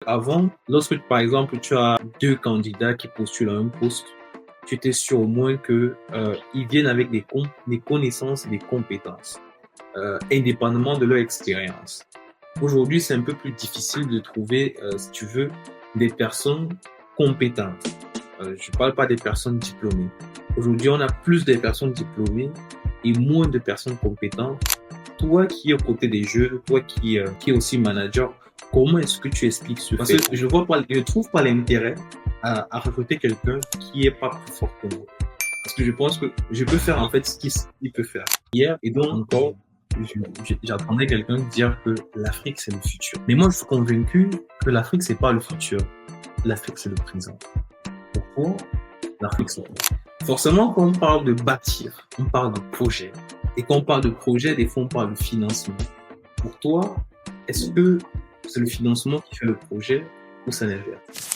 avant, lorsque par exemple tu as deux candidats qui postulent à un poste, tu étais sûr au moins que ils viennent avec des connaissances et des compétences, indépendamment de leur expérience. Aujourd'hui, c'est un peu plus difficile de trouver, si tu veux, des personnes compétentes. Je parle pas des personnes diplômées. Aujourd'hui, on a plus de personnes diplômées et moins de personnes compétentes. Toi qui es aux côtés des jeunes, toi qui est aussi manager, comment est-ce que tu expliques ce fait? Parce que je trouve pas l'intérêt à recruter quelqu'un qui est pas plus fort que moi. Parce que je pense que je peux faire en fait ce qu'il peut faire. Hier, et donc encore, j'entendais quelqu'un dire que l'Afrique c'est le futur. Mais moi je suis convaincu que l'Afrique c'est pas le futur. L'Afrique c'est le présent. Pourquoi? L'Afrique c'est le présent. Forcément, quand on parle de bâtir, on parle de projet. Et quand on parle de projet, des fois on parle de financement. Pour toi, est-ce que c'est le financement qui fait le projet ou c'est l'inverse?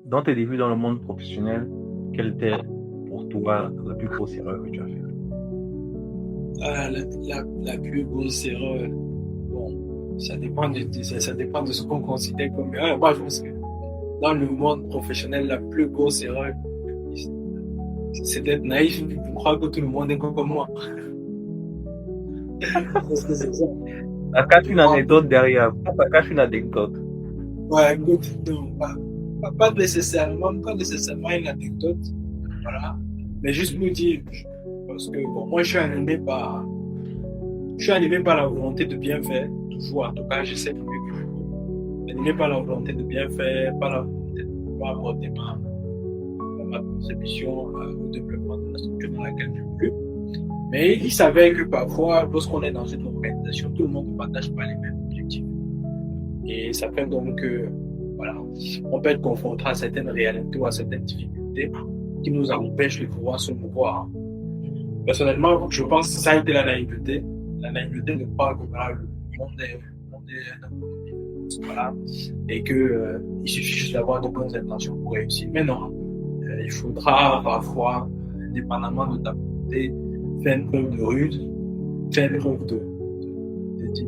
Dans tes débuts dans le monde professionnel, quelle était pour toi la plus grosse erreur que tu as faite? La plus grosse erreur, bon, ça dépend de ce qu'on considère comme erreur. Moi, je pense que dans le monde professionnel, la plus grosse erreur, c'est d'être naïf et de croire que tout le monde est comme moi. Ça cache une anecdote derrière. Ça cache une anecdote. Ouais, écoute, non, pas nécessairement une anecdote, voilà. Mais juste me dire, parce que bon, moi je suis animé par la volonté de bien faire, toujours, en tout cas, j'essaie de mieux que je peux. Animé par la volonté de bien faire, par la volonté de pouvoir apporter ma contribution au développement de la structure dans laquelle je vis. Mais il s'avère que parfois, lorsqu'on est dans une organisation, tout le monde ne partage pas les mêmes objectifs. Et ça fait donc que, voilà, on peut être confronté à certaines réalités ou à certaines difficultés qui nous empêchent de pouvoir se mouvoir. Personnellement, je pense que ça a été la naïveté. La naïveté de croire que voilà, le monde est voilà, et que il suffit juste d'avoir de bonnes intentions pour réussir. Mais non, il faudra parfois, indépendamment de ta volonté, faire une preuve de ruse, faire une preuve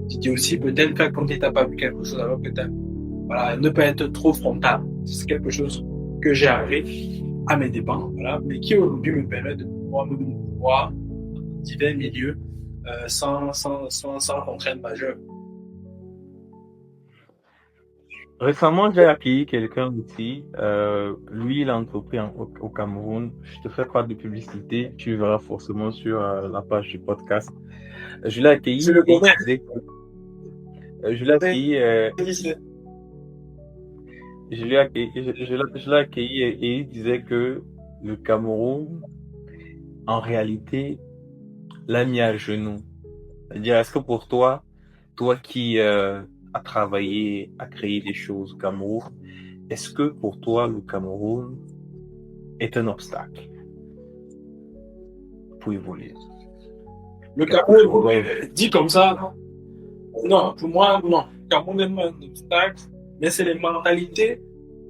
d'idée aussi, peut-être faire comme si tu n'as pas vu quelque chose alors que tu as. Voilà, ne pas être trop frontal. C'est quelque chose que j'ai appris à mes dépens, voilà, mais qui aujourd'hui me permet de pouvoir me mouvoir dans divers milieux sans contrainte majeure. Récemment, j'ai accueilli quelqu'un aussi. Lui, il a entrepris au Cameroun. Je te fais pas de publicité. Tu verras forcément sur la page du podcast. Je l'ai accueilli. Je le connais. Je l'ai accueilli. Je l'ai accueilli et il disait que le Cameroun, en réalité, l'a mis à genoux. C'est-à-dire, est-ce que pour toi qui as travaillé à créer des choses au Cameroun, est-ce que pour toi, le Cameroun est un obstacle pour évoluer? Le Cameroun, dit comme ça, non, pour moi, non. Le Cameroun n'est pas un obstacle, mais c'est les mentalités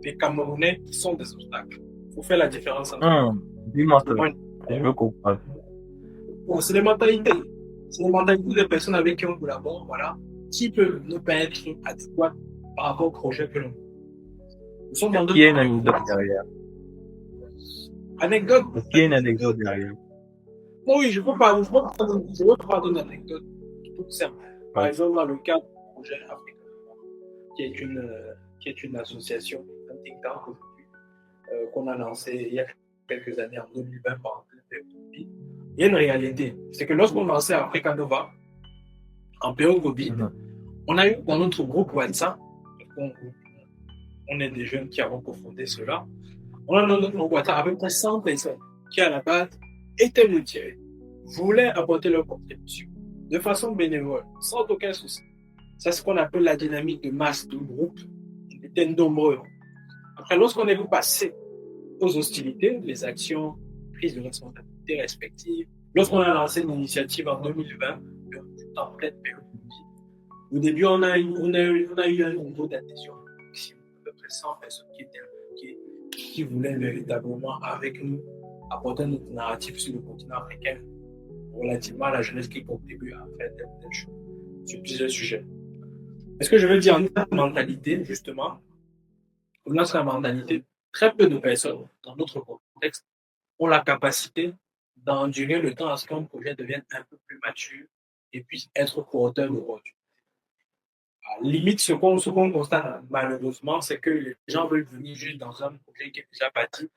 des Camerounais qui sont des obstacles. Il faut faire la différence entre dis-moi ça. Je veux comprendre. Bon, c'est les mentalités. C'est les mentalités des personnes avec qui on collabore, voilà, qui peuvent ne pas être adéquates par rapport au projet que l'on a. Qui est une anecdote derrière? Anecdote? Qui est une anecdote derrière? Oui, je peux pas donner une anecdote toute simple. Par exemple, dans le cadre du projet Africa, qui est une association, un think tank qu'on a lancé il y a quelques années, en 2020, par exemple. Il y a une réalité, c'est que lorsqu'on lançait Africa Nova, en période Covid, on a eu dans notre groupe WhatsApp, on est des jeunes qui avons cofondé cela, on a dans notre groupe WhatsApp à peu près 100 personnes qui, à la base, étaient motivées, voulaient apporter leur contribution de façon bénévole, sans aucun souci. C'est ce qu'on appelle la dynamique de masse du groupe. On était nombreux. Après, lorsqu'on est vu passer aux hostilités, les actions prises de responsabilité respectives, lorsqu'on a lancé une initiative en 2020, en pleine période de vie, au début, on a eu un niveau d'adhésion maximum, à peu près 100 personnes qui voulaient véritablement, avec nous, apporter notre narratif sur le continent africain, relativement à la jeunesse qui contribue à faire telle chose, sur plusieurs sujets. Est-ce que je veux dire en termes de mentalité, justement, on a la mentalité, très peu de personnes dans notre contexte ont la capacité d'endurer le temps à ce qu'un projet devienne un peu plus mature et puisse être porteur de produits. Limite, ce qu'on constate malheureusement, c'est que les gens veulent venir juste dans un projet qui est déjà bâti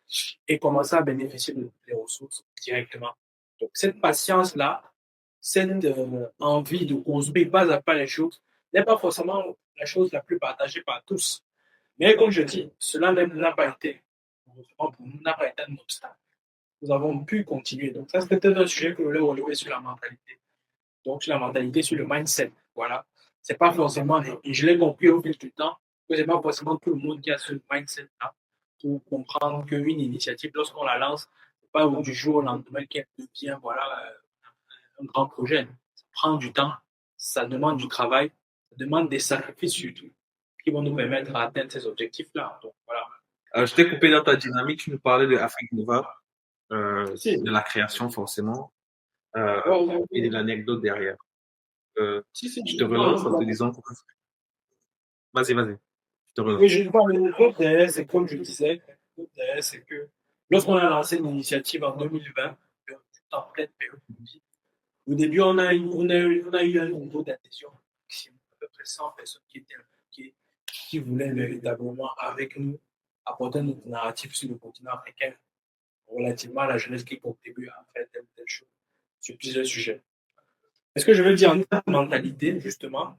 et commencer à bénéficier des ressources directement. Donc, cette patience-là, cette envie de construire pas à pas les choses, n'est pas forcément la chose la plus partagée par tous. Mais comme je dis, cela même n'a pas été, pour nous, n'a pas été un obstacle. Nous avons pu continuer. Donc, ça, c'était un sujet que je voulais relever sur la mentalité. Donc, sur la mentalité, sur le mindset. Voilà. C'est pas forcément, et je l'ai compris au fil du temps, que c'est pas forcément tout le monde qui a ce mindset-là pour comprendre qu'une initiative, lorsqu'on la lance, c'est pas du jour au lendemain qu'elle devient, voilà, un grand projet. Ça prend du temps, ça demande du travail, ça demande des sacrifices surtout, qui vont nous permettre d'atteindre ces objectifs-là. Donc, voilà. Je t'ai coupé dans ta dynamique, tu nous parlais de Afrique Nova, Si, de la création forcément, oh, oh, et de oh. l'anecdote derrière. Si, Je te non, relance en te non. disant, vas-y, je te relance. Oui, je parle de l'autre derrière, c'est comme je disais, l'autre derrière, c'est que lorsqu'on a lancé une initiative en 2020, en pleine période de Covid, au début, on a eu un niveau d'adhésion maximum, à peu près 100 personnes qui étaient impliquées, qui voulaient véritablement, avec nous, apporter notre narratif sur le continent africain, relativement à la jeunesse qui contribue à faire telle ou telle chose sur plusieurs sujets. Est-ce que je veux dire en termes de mentalité, justement,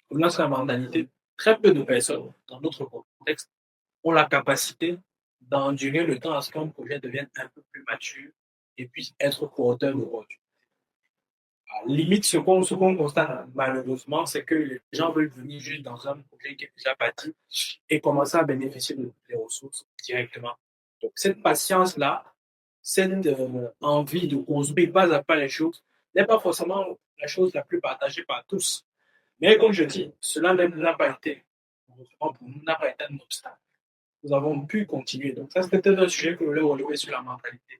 on a la mentalité, très peu de personnes dans notre contexte ont la capacité d'endurer le temps à ce qu'un projet devienne un peu plus mature et puisse être porteur de produits. Limite, ce qu'on constate malheureusement, c'est que les gens veulent venir juste dans un projet qui est déjà bâti et commencer à bénéficier des ressources directement. Donc, cette patience-là, cette envie de construire pas à pas les choses, n'est pas forcément la chose la plus partagée par tous. Mais comme je dis, cela même n'a pas été, pour nous, n'a pas été un obstacle. Nous avons pu continuer. Donc, ça, c'était un sujet que je voulais relever sur la mentalité.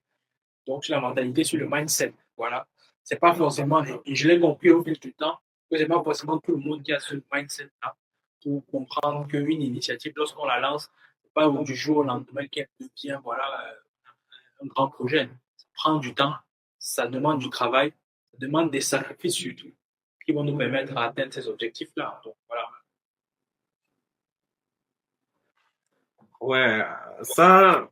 Donc, sur la mentalité, sur le mindset. Voilà. C'est pas forcément, et je l'ai compris au fil du temps, que c'est pas forcément tout le monde qui a ce mindset-là pour comprendre qu'une initiative, lorsqu'on la lance, c'est pas du jour au lendemain qu'elle devient, voilà, un grand projet. Ça prend du temps, ça demande du travail, ça demande des sacrifices surtout, qui vont nous permettre d'atteindre ces objectifs-là. Donc, voilà. Ouais, ça,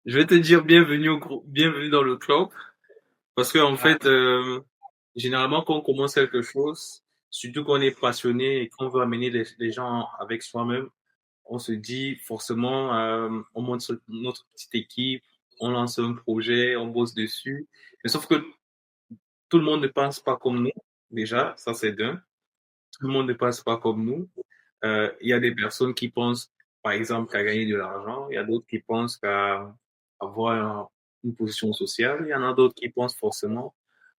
je vais te dire bienvenue au groupe, bienvenue dans le club, parce que en fait, généralement quand on commence quelque chose, surtout qu'on est passionné et qu'on veut amener les gens avec soi-même, on se dit forcément, on monte notre petite équipe, on lance un projet, on bosse dessus, mais sauf que tout le monde ne pense pas comme nous, déjà, ça c'est d'un. Tout le monde ne pense pas comme nous. Il y a des personnes qui pensent, par exemple, qu'à gagner de l'argent. Il y a d'autres qui pensent qu'à avoir une position sociale. Il y en a d'autres qui pensent forcément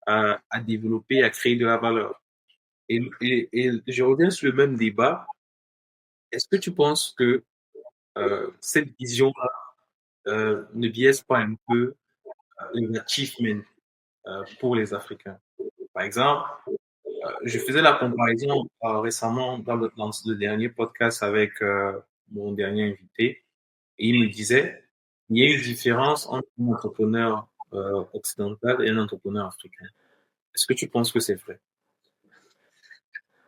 à développer, à créer de la valeur. Et je reviens sur le même débat. Est-ce que tu penses que cette vision-là ne biaise pas un peu les achievements pour les Africains? Par exemple, je faisais la comparaison récemment dans le dernier podcast avec mon dernier invité et il me disait il y a une différence entre un entrepreneur occidental et un entrepreneur africain. Est-ce que tu penses que c'est vrai?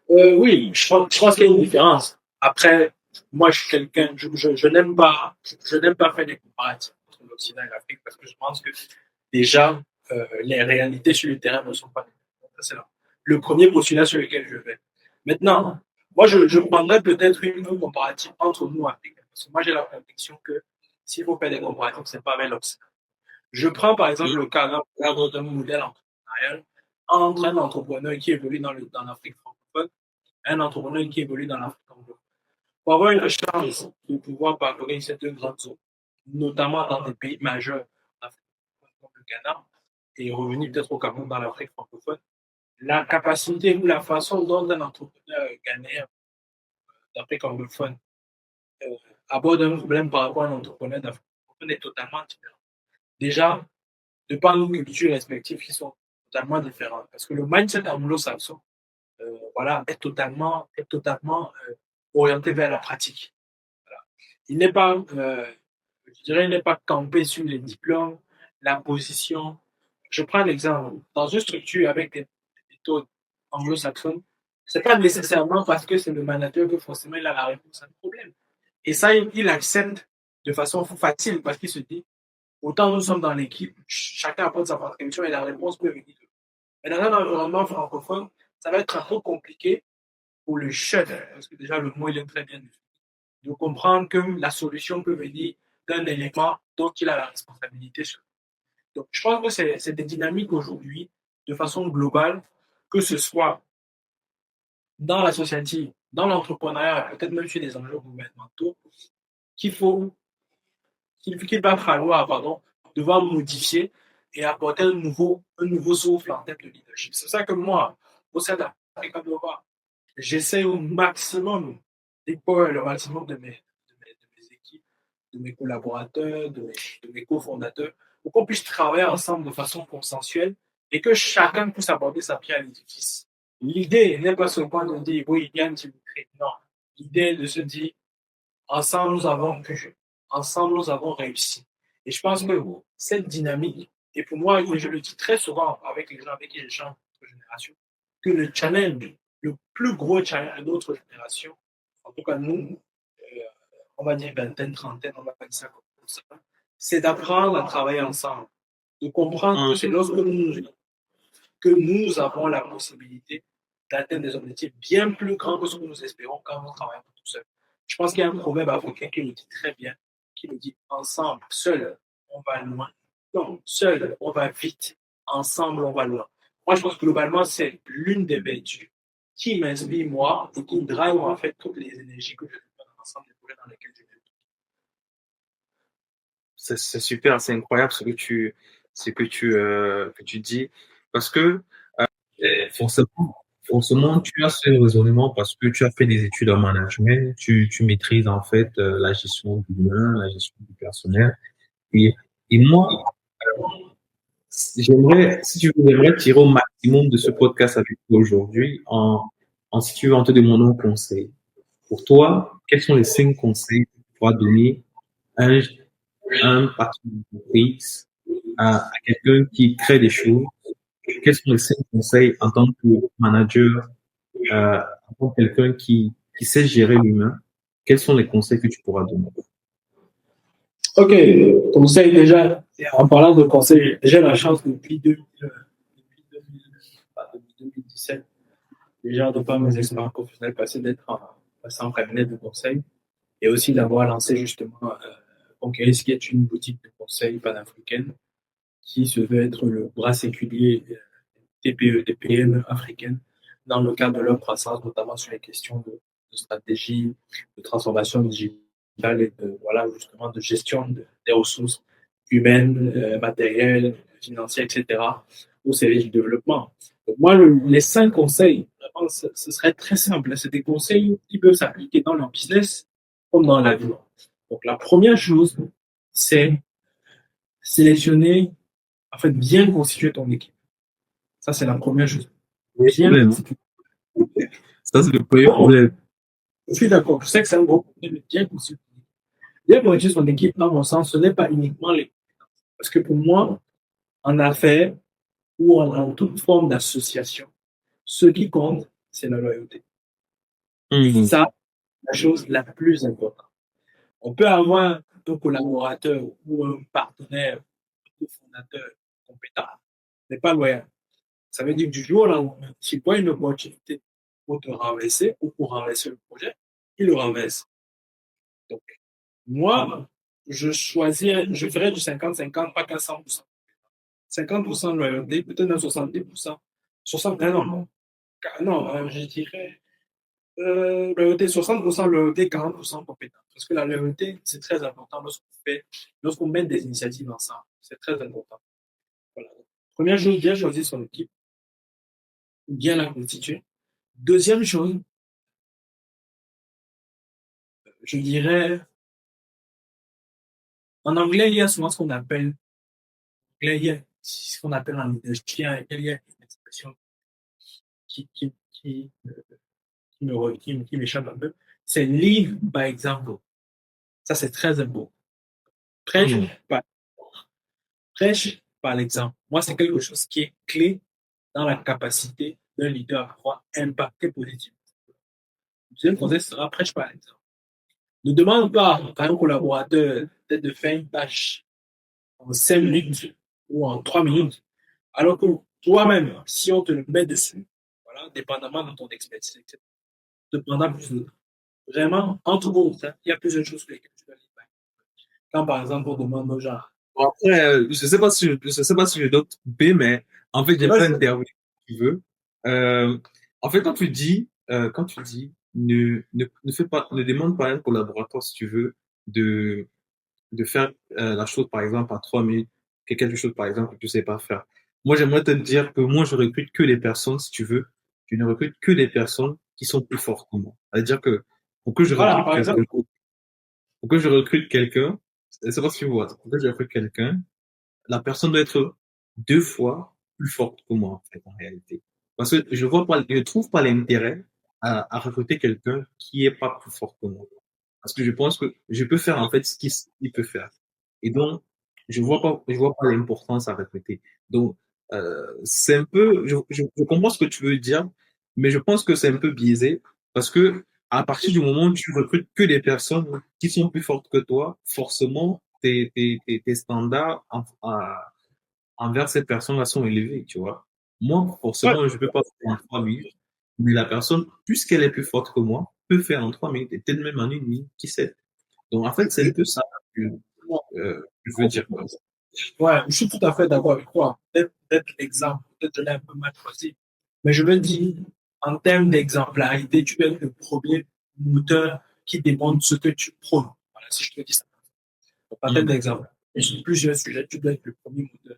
Oui, je pense qu'il y a une différence. Après, moi, je suis quelqu'un, je n'aime pas faire des comparatifs entre l'Occident et l'Afrique parce que je pense que déjà, les réalités sur le terrain ne sont pas les mêmes. Ça, c'est le premier postulat sur lequel je vais. Maintenant, moi, je prendrais peut-être une comparative entre nous, Africains, parce que moi, j'ai la conviction que s'il faut faire des comparatifs, c'est pas avec l'Occident. Je prends par exemple le cadre d'un modèle entrepreneurial entre un entrepreneur qui évolue dans l'Afrique francophone un entrepreneur qui évolue dans l'Afrique anglophone. Pour avoir une chance de pouvoir parcourir ces deux grandes zones, notamment dans des pays majeurs d'Afrique comme le Ghana et revenir peut-être au Cameroun dans l'Afrique francophone, la capacité ou la façon dont un entrepreneur ghanéen d'Afrique anglophone euh, aborde un problème par rapport à un entrepreneur d'Afrique francophone est totalement différent. Déjà, de par nos cultures respectives qui sont totalement différentes. Parce que le mindset anglo-saxon est totalement orienté vers la pratique. Voilà. Il n'est pas, je dirais, il n'est pas campé sur les diplômes, la position. Je prends l'exemple. Dans une structure avec des méthodes anglo-saxonnes, c'est pas nécessairement parce que c'est le manager que forcément il a la réponse à un problème. Et ça, il accepte de façon facile parce qu'il se dit, autant nous sommes dans l'équipe, chacun apporte sa contribution et la réponse peut venir. Mais dans un environnement francophone, ça va être un peu compliqué pour le chef, parce que déjà le mot il est très bien défini, de comprendre que la solution peut venir d'un élément dont il a la responsabilité sur. Donc, je pense que c'est des dynamiques aujourd'hui, de façon globale, que ce soit dans la société, dans l'entrepreneuriat, peut-être même sur des enjeux gouvernementaux, qu'il faut, qu'il va falloir, devoir modifier et apporter un nouveau souffle en termes de leadership. C'est ça que moi, au sein d'Africa Nova, j'essaie au maximum d'épauler le maximum de mes équipes, de mes collaborateurs, de mes cofondateurs, pour qu'on puisse travailler ensemble de façon consensuelle et que chacun puisse apporter sa pierre à l'édifice. L'idée n'est pas seulement de dire oui, Yann, tu me crées. Non. L'idée est de se dire ensemble nous avons pu, ensemble nous avons réussi. Et je pense que cette dynamique, et pour moi, je le dis très souvent avec les gens avec qui j'échange de notre génération, que le challenge, le plus gros challenge de notre génération, en tout cas nous, on va dire vingtaine, trentaine, on va faire ça comme ça, c'est d'apprendre à travailler ensemble, de comprendre que c'est lorsque nous avons la possibilité d'atteindre des objectifs bien plus grands que ce que nous espérons quand nous travaillons tout seul. Je pense qu'il y a un proverbe africain qui le dit très bien, qui le dit ensemble, seul, on va loin. Non, seul, on va vite. Ensemble, on va loin. Moi, je pense que globalement, c'est l'une des vertus qui m'inspire, moi, et qui drive, en fait, toutes les énergies que je donne dans l'ensemble des projets dans lesquels je vais. C'est super, c'est incroyable ce que tu dis. Parce que forcément, tu as ce raisonnement parce que tu as fait des études en management, tu maîtrises en fait la gestion de l'humain, la gestion du personnel. Et, et moi, si tu veux, j'aimerais tirer au maximum de ce podcast avec toi aujourd'hui si tu veux, en te demandant un conseil. Pour toi, quels sont les 5 conseils que tu pourras donner à un patron d'entreprise, à quelqu'un qui crée des choses? Quels sont les 5 conseils en tant que manager, en tant que quelqu'un qui sait gérer l'humain? Quels sont les conseils que tu pourras donner? Ok, conseil déjà, en parlant de conseil, j'ai la chance depuis 2017, déjà de par mes expériences professionnelles passées passé en cabinet de conseil et aussi d'avoir lancé justement Conquéris, qui est une boutique de conseil panafricaine qui se veut être le bras séculier TPE, des PME africaines dans le cadre de leur croissance, notamment sur les questions de stratégie, de transformation digitale et voilà, justement de gestion des ressources humaines, matérielles, financières, etc., au service du développement. Donc moi, les 5 conseils, vraiment, ce serait très simple. C'est des conseils qui peuvent s'appliquer dans le business comme dans la vie. Donc la première chose, c'est sélectionner, en fait, bien constituer ton équipe. Ça, c'est la première chose. Bien constituer. Ça, c'est le premier problème. Je suis d'accord. Je sais que c'est un gros problème, mais bien constituer. Bien constituer son équipe, dans mon sens, ce n'est pas uniquement les. Parce que pour moi, en affaires ou en toute forme d'association, ce qui compte, c'est la loyauté. Ça, la chose la plus importante. On peut avoir un collaborateur ou un partenaire ou un fondateur compétent, mais pas loyal. Ça veut dire que du jour au lendemain, s'il voit une opportunité pour te renverser ou pour renverser le projet, il le renverse. Donc, moi, je ferais du 50-50, pas qu'à 100%. 50% de loyauté, peut-être même 70%. 60, non, je dirais loyauté, 60% loyauté, 40% compétence. Parce que la loyauté, c'est très important lorsqu'on mène des initiatives ensemble. C'est très important. Voilà. Première chose, bien choisir son équipe, bien la constituer. Deuxième chose, je dirais, en anglais, il y a souvent ce qu'on appelle, en leadership, il y a une expression qui m'échappe un peu, c'est live by example. Ça, c'est très important. Prêche par, prêche par l'exemple. Moi, c'est quelque chose qui est clé dans la capacité d'un leader à pouvoir impacter positivement. Le deuxième conseil sera prêche par l'exemple. Ne demande pas à un collaborateur peut-être de faire une tâche en 5 minutes ou en 3 minutes, alors que toi-même, si on te le met dessus, voilà, dépendamment de ton expertise, etc., te prendra plus de temps. Vraiment, entre autres, hein, il y a plusieurs choses sur lesquelles tu dois aller. Quand, par exemple, on demande aux gens. Bon, après, je sais pas si je dois te couper, mais en fait, j'ai pas intervenir si tu veux. En fait, quand tu dis, ne fais pas, ne demande pas à un collaborateur si tu veux de, de faire la chose, par exemple, en 3 minutes, quelque chose, par exemple, que tu sais pas faire. Moi, j'aimerais te dire que moi, je recrute que les personnes, si tu veux, je ne recrute que les personnes qui sont plus fortes que moi. C'est-à-dire que pour que je Voilà, recrute par exemple. pour que je recrute quelqu'un, c'est pas ce que tu vois. Pour que je recrute quelqu'un, la personne doit être 2 fois plus forte que moi, en fait, en réalité. Parce que je trouve pas l'intérêt à recruter quelqu'un qui est pas plus fort que moi. Parce que je pense que je peux faire, en fait, ce qu'il peut faire. Et donc, je vois pas l'importance à recruter. Donc, c'est un peu, je comprends ce que tu veux dire, mais je pense que c'est un peu biaisé parce que à partir du moment où tu recrutes que des personnes qui sont plus fortes que toi, forcément, tes standards envers cette personne-là sont élevés, tu vois. Moi, Ouais, forcément, je peux pas faire en 3 minutes, mais la personne, puisqu'elle est plus forte que moi, peut faire en 3 minutes et peut-être même en 1 minute, qui sait. Donc, en fait, c'est un peu ça que je veux dire. ouais, je suis tout à fait d'accord avec toi. Peut-être l'exemple, peut-être je l'ai un peu mal choisi. Mais je veux dire, en termes d'exemplarité, tu es le premier moteur qui démontre ce que tu prônes. Voilà, si je te dis ça. Donc, en termes Mm. d'exemple, et sur plusieurs sujets, tu dois être le premier moteur.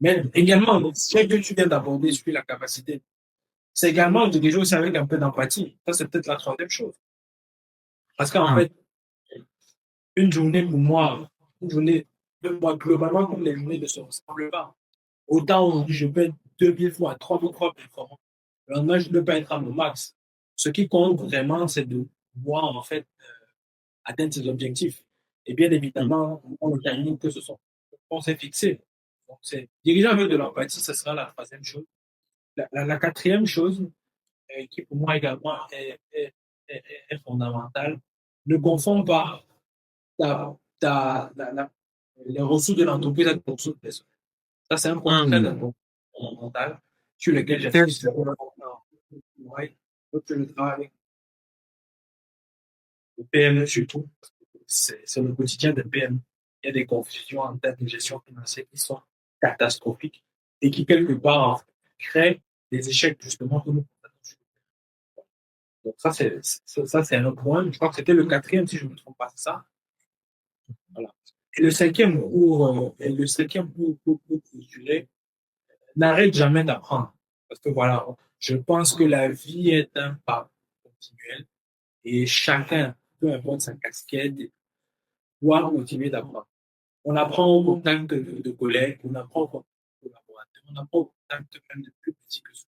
Mais également, le sujet que tu viens d'aborder sur la capacité, c'est également de quelque chose avec un peu d'empathie. Ça, c'est peut-être la troisième chose. Parce qu'en Mm. fait, une journée pour moi, une journée de moi, globalement, comme les journées ne se ressemblent pas. Autant aujourd'hui, je peux être 2 000 fois, 3 000 fois performant. Le lendemain, je ne peux pas être à mon max. Ce qui compte vraiment, c'est de voir, en fait, atteindre ses objectifs. Et bien Mm. évidemment, on le timing que ce soit. On s'est fixé. Donc, c'est diriger avec de l'empathie, ce sera la troisième chose. La quatrième chose, qui pour moi également est fondamentale, ne confonds pas les ressources de l'entreprise avec les ressources personnelles. Ça, c'est un point très Mm. important, fondamental, sur lequel j'insiste. Ouais. Donc, je travaille avec les PME surtout. C'est le quotidien des PME. Il y a des confusions en termes de gestion financière qui sont catastrophiques et qui, quelque part, en fait, créent des échecs, justement, que nous constatons. Donc, ça, c'est un point. Je crois que c'était le quatrième, si je ne me trompe pas, c'est ça. Voilà. Et le cinquième pour clôturer, n'arrête jamais d'apprendre. Parce que voilà, je pense que la vie est un pas continuel et chacun, peu importe sa casquette, doit continuer d'apprendre. On apprend au contact de collègues, on apprend au contact de collaborateurs, on apprend au contact même de plus petits que soi.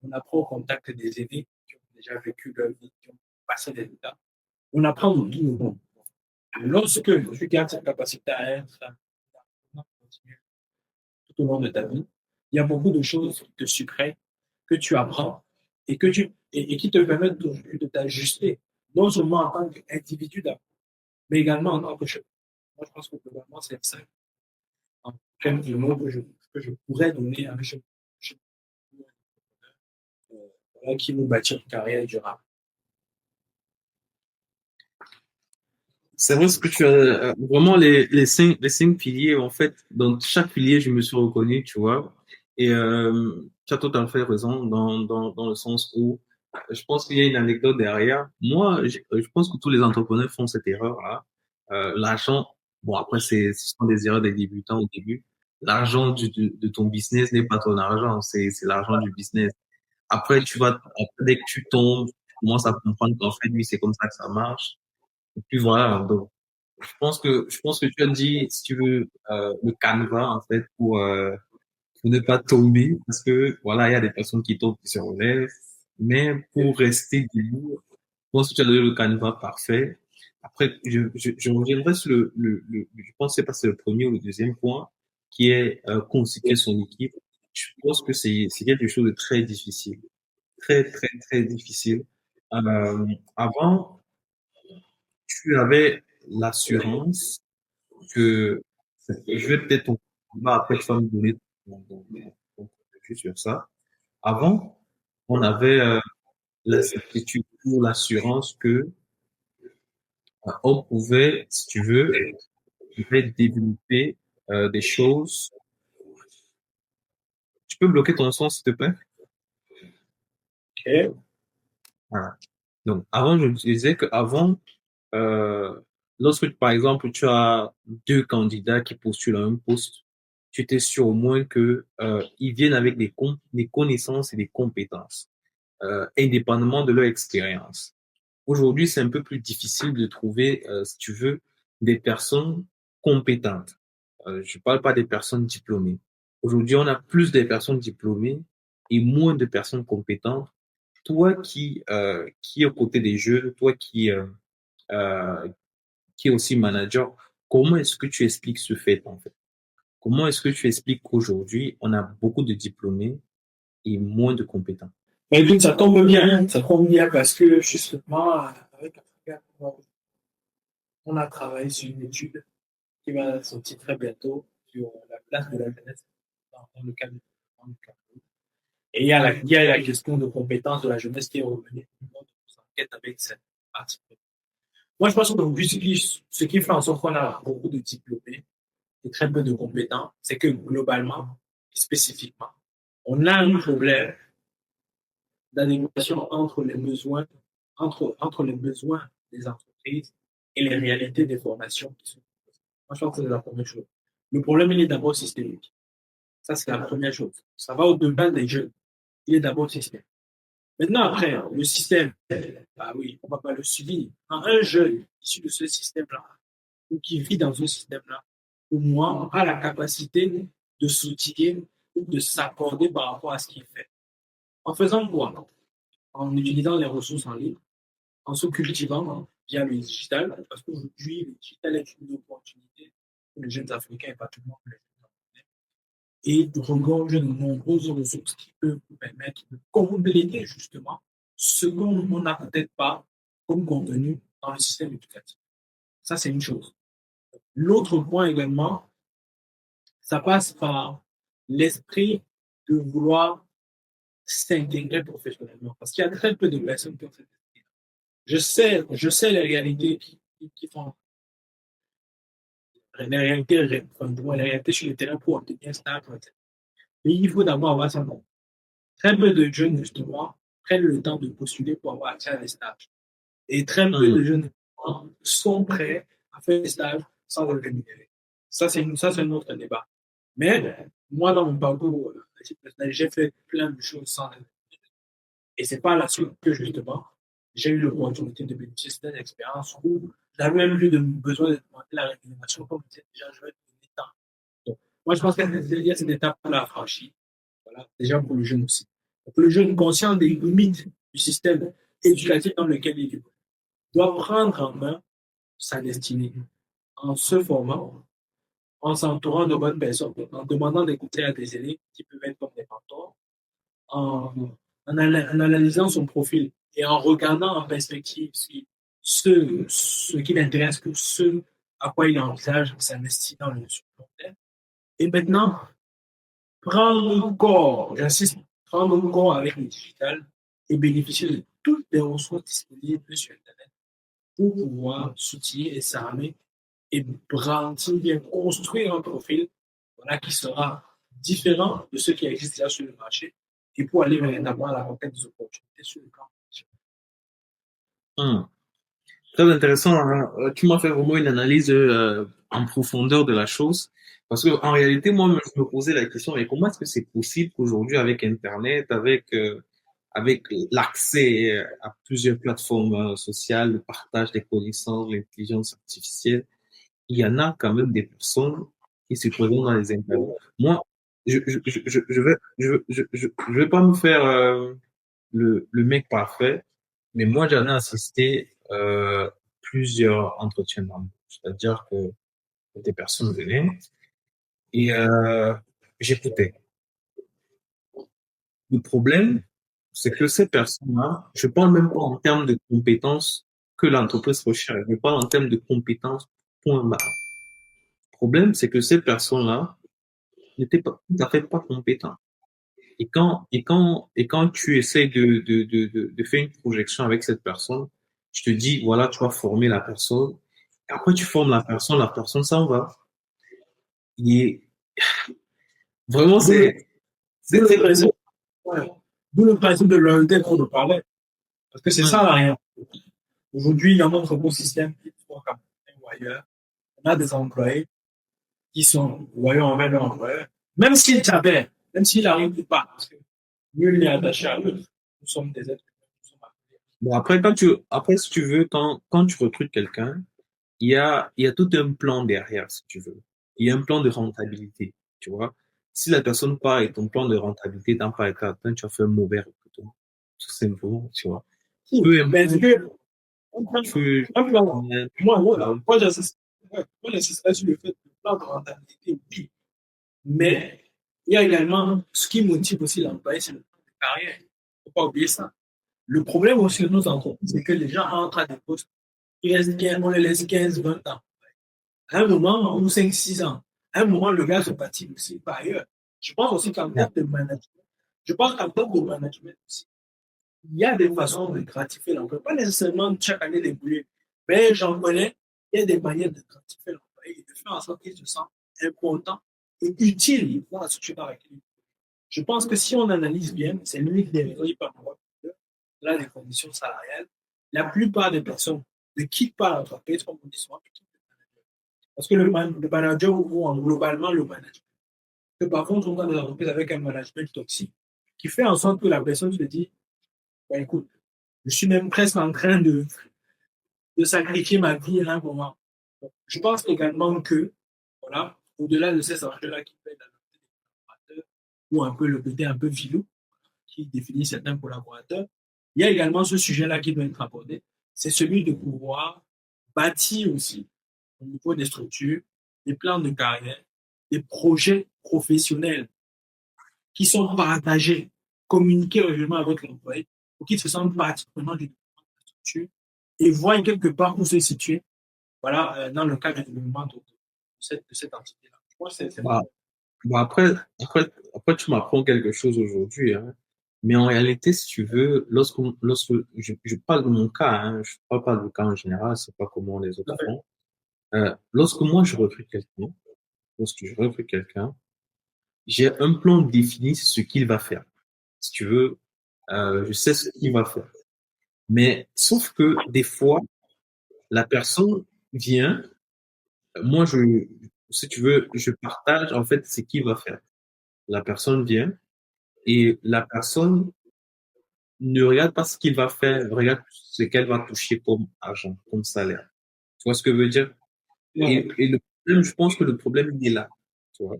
On apprend au contact des aînés qui ont déjà vécu leur vie, qui ont passé des étapes. On apprend de tout le monde. Lorsque tu gardes cette capacité à être continue tout au long de ta vie, il y a beaucoup de choses qui te sucrent, que tu apprends et qui te permettent de t'ajuster, non seulement en tant qu'individu, mais également en tant que chef. Moi, je pense que globalement, c'est ça en termes de mots que je pourrais donner à un chef qui nous bâtit une carrière durable. C'est vrai ce que tu as, vraiment les 5 piliers, en fait, dans chaque pilier, je me suis reconnu, tu vois. Et tu as tout à fait raison dans le sens où je pense qu'il y a une anecdote derrière. Moi, je pense que tous les entrepreneurs font cette erreur-là. L'argent, bon, après, ce sont des erreurs des débutants au début. L'argent de ton business n'est pas ton argent, c'est l'argent du business. Après, dès que tu tombes, tu commences à comprendre qu'en fait, oui, c'est comme ça que ça marche. Et puis voilà, donc je pense que tu as dit, si tu veux, le canevas en fait pour ne pas tomber, parce que voilà, il y a des personnes qui tombent, qui se relèvent, mais pour rester debout, je pense que tu as donné le canevas parfait. Après, je reviendrai sur je pense que c'est pas c'est le premier ou le deuxième point, qui est constituer son équipe. Je pense que c'est quelque chose de très difficile, très très très difficile. Avant, tu avais l'assurance que je vais peut-être après tu vas me donner ton point de vue sur ça. Avant, on avait la certitude ou l'assurance que on pouvait, si tu veux, on pouvait développer des choses. Tu peux bloquer ton son, s'il te plaît? Ok. Voilà. Donc, avant, je disais qu'avant, euh, lorsque, par exemple, tu as deux candidats qui postulent à un poste, tu étais sûr au moins que ils viennent avec des connaissances et des compétences, indépendamment de leur expérience. Aujourd'hui, c'est un peu plus difficile de trouver, si tu veux, des personnes compétentes. Je parle pas des personnes diplômées. Aujourd'hui, on a plus de personnes diplômées et moins de personnes compétentes. Toi qui es aux côtés des jeunes, toi euh, qui est aussi manager, comment est-ce que tu expliques ce fait en fait? Comment est-ce que tu expliques qu'aujourd'hui, on a beaucoup de diplômés et moins de compétents? Mais écoute, ça tombe bien parce que justement, avec Africa, on a travaillé sur une étude qui va sortir très bientôt sur la place de la jeunesse dans le cadre dans le cadre. Et il y a la question de compétences de la jeunesse qui est revenue dans nos enquêtes avec cette partie. Moi, je pense qu'aujourd'hui, ce qui fait en sorte qu'on a beaucoup de diplômés et très peu de compétents, c'est que globalement, spécifiquement, on a un problème d'adéquation entre les besoins des entreprises et les réalités des formations qui sont. Moi, je pense que c'est la première chose. Le problème, il est d'abord systémique. Ça, c'est la première chose. Ça va au-delà des jeunes. Il est d'abord systémique. Maintenant, après, le système, bah oui, on ne va pas le subir. Quand un jeune issu de ce système-là, ou qui vit dans ce système-là, au moins, a la capacité de s'outiller ou de s'accorder par rapport à ce qu'il fait. En faisant quoi? En utilisant les ressources en ligne, en se cultivant via le digital, parce qu'aujourd'hui, le digital est une opportunité pour les jeunes Africains et pas tout le monde. Et regorge de nombreuses ressources qui peuvent vous permettre de compléter justement ce qu'on n'a peut-être pas comme contenu dans le système éducatif. Ça, c'est une chose. L'autre point également, ça passe par l'esprit de vouloir s'intégrer professionnellement. Parce qu'il y a très peu de personnes qui ont cette esprit. Je sais les réalités qui font les réalités sur le terrain pour obtenir stable. Mais il faut d'abord avoir ça. Très peu de jeunes, justement, prennent le temps de postuler pour avoir accès à des stages. Et très peu de jeunes sont prêts à faire des stages sans le rémunérer. Ça, c'est un autre débat. Mais moi, dans mon parcours, j'ai fait plein de choses sans le rémunérer. Et c'est pas la suite que, justement, j'ai eu l'opportunité de bénéficier d'une expérience où j'avais même plus de besoin de demander la rémunération comme déjà je vais donner temps. Donc, moi, je pense qu'il y a cette étape-là à franchir. Voilà, déjà pour le jeune aussi. Donc, le jeune conscient des limites du système éducatif dans lequel il doit prendre en main sa destinée en se formant, en s'entourant de bonnes personnes, en demandant des conseils à des élèves qui peuvent être comme des mentors, en, en analysant son profil et en regardant en perspective si ce qui l'intéresse, que ce à quoi il envisage s'investir dans le long terme. Et maintenant, prendre corps, j'insiste, prendre corps avec le digital et bénéficier de toutes les ressources disponibles sur Internet pour pouvoir s'outiller et s'armer et brandir, bien construire un profil voilà, qui sera différent de ce qui existe déjà sur le marché et pour aller véritablement à la requête des opportunités sur le plan. Hum. Très intéressant, hein. Tu m'as fait vraiment une analyse en profondeur de la chose. Parce que en réalité, moi, je me posais la question, mais comment est-ce que c'est possible qu'aujourd'hui, avec Internet, avec l'accès à plusieurs plateformes sociales, le partage des connaissances, l'intelligence artificielle, il y en a quand même des personnes qui se présentent dans les interviews. Moi, je vais pas me faire le mec parfait, mais moi j'en ai assisté plusieurs entretiens d'embauche. C'est-à-dire que des personnes venaient et j'écoutais. Le problème, c'est que ces personnes-là, je parle même pas en termes de compétences que l'entreprise recherche, je parle en termes de compétences, point barre. Le problème, c'est que ces personnes-là n'étaient pas tout à fait pas compétentes. Et quand tu essaies de faire une projection avec cette personne, je te dis, voilà, tu vas former la personne. Et après, tu formes la personne s'en va. Et vraiment, D'où le, d'où le c'est, principe, ouais. D'où le principe de l'honnêteté dont on parlait. Parce que c'est ça la réalité. Aujourd'hui, dans notre écosystème, qu'il soit Camerounais ou ailleurs, on a des employés qui sont loyaux envers leur employeur. Même s'ils t'appellent, même s'ils n'arrivent pas, parce que nul n'est attaché à eux. Nous sommes des êtres humains, nous sommes appelés. bon, après, si tu veux, quand tu recrutes quelqu'un, il y a tout un plan derrière, si tu veux. Il y a un plan de rentabilité, tu vois. Si la personne part et ton plan de rentabilité n'a pas été atteint, tu as fait un mauvais recrutement. Tout simplement, tu vois. Peu Mais est-ce importe, que, tu, un plan, mais, moi, j'insiste, ouais, moi, j'insisterais sur le fait que le plan de rentabilité, oui. Mais il y a également ce qui motive aussi l'employé, c'est le plan de carrière. Il ne faut pas oublier ça. Le problème aussi de nos entreprises, c'est que les gens entrent à des postes, on les laisse 15, 20 ans. À un moment, ou 5, 6 ans. À un moment, le gars se fatigue aussi par ailleurs. Je pense aussi qu'en termes de management, je pense qu'en termes de management aussi, il y a des façons de gratifier l'employé. Pas nécessairement chaque année d'évoluer, mais j'en connais, il y a des manières de gratifier l'employé et de faire en sorte qu'il se sente important et utile dans la société avec lui. Je pense que si on analyse bien, c'est l'unique des raisons par rapport là, les conditions salariales. La plupart des personnes ne quittent pas l'entreprise, comme on dit souvent, parce que le manager ou globalement le management. Que par contre, on a des entreprises avec un management toxique qui fait en sorte que la personne se dit, bah, écoute, je suis même presque en train de sacrifier ma vie à un moment. Donc, je pense également que, voilà, au-delà de ces enjeux-là qui peuvent être adoptés des collaborateurs, ou un peu le côté un peu filou qui définit certains collaborateurs, il y a également ce sujet-là qui doit être abordé. C'est celui de pouvoir bâtir aussi, au niveau des structures, des plans de carrière, des projets professionnels qui sont partagés, communiqués régulièrement avec l'employé pour qu'ils se sentent partie prenante du développement de la structure et voient quelque part où se situer, voilà, dans le cadre du développement de cette entité-là. Je crois que c'est bah, bon, après, tu m'apprends quelque chose aujourd'hui, hein. Mais en réalité, si tu veux, lorsque je parle de mon cas, hein, je parle pas du cas en général, c'est pas comment les autres font. Lorsque moi lorsque je recrute quelqu'un, j'ai un plan défini sur ce qu'il va faire. Si tu veux, je sais ce qu'il va faire. Mais sauf que des fois, la personne vient, moi si tu veux, je partage en fait ce qu'il va faire. La personne vient et la personne ne regarde pas ce qu'il va faire, regarde ce qu'elle va toucher comme argent, comme salaire. Tu vois ce que je veux dire? Et le problème, je pense que le problème, il est là. Tu vois?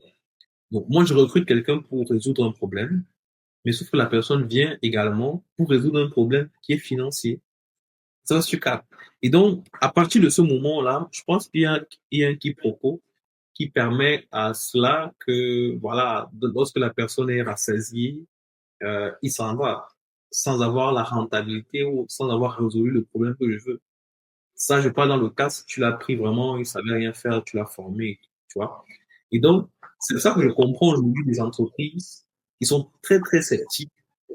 Donc, moi, je recrute quelqu'un pour résoudre un problème, mais sauf que la personne vient également pour résoudre un problème qui est financier. Ça, se capte. Et donc, à partir de ce moment-là, je pense qu'il y a un quiproquo qui permet à cela que, voilà, lorsque la personne est rassasiée, il s'en va sans avoir la rentabilité ou sans avoir résolu le problème que je veux. Ça, je parle dans le cas si tu l'as pris vraiment, il savait rien faire, tu l'as formé, tu vois. Et donc, c'est ça que je comprends aujourd'hui des entreprises qui sont très, très sceptiques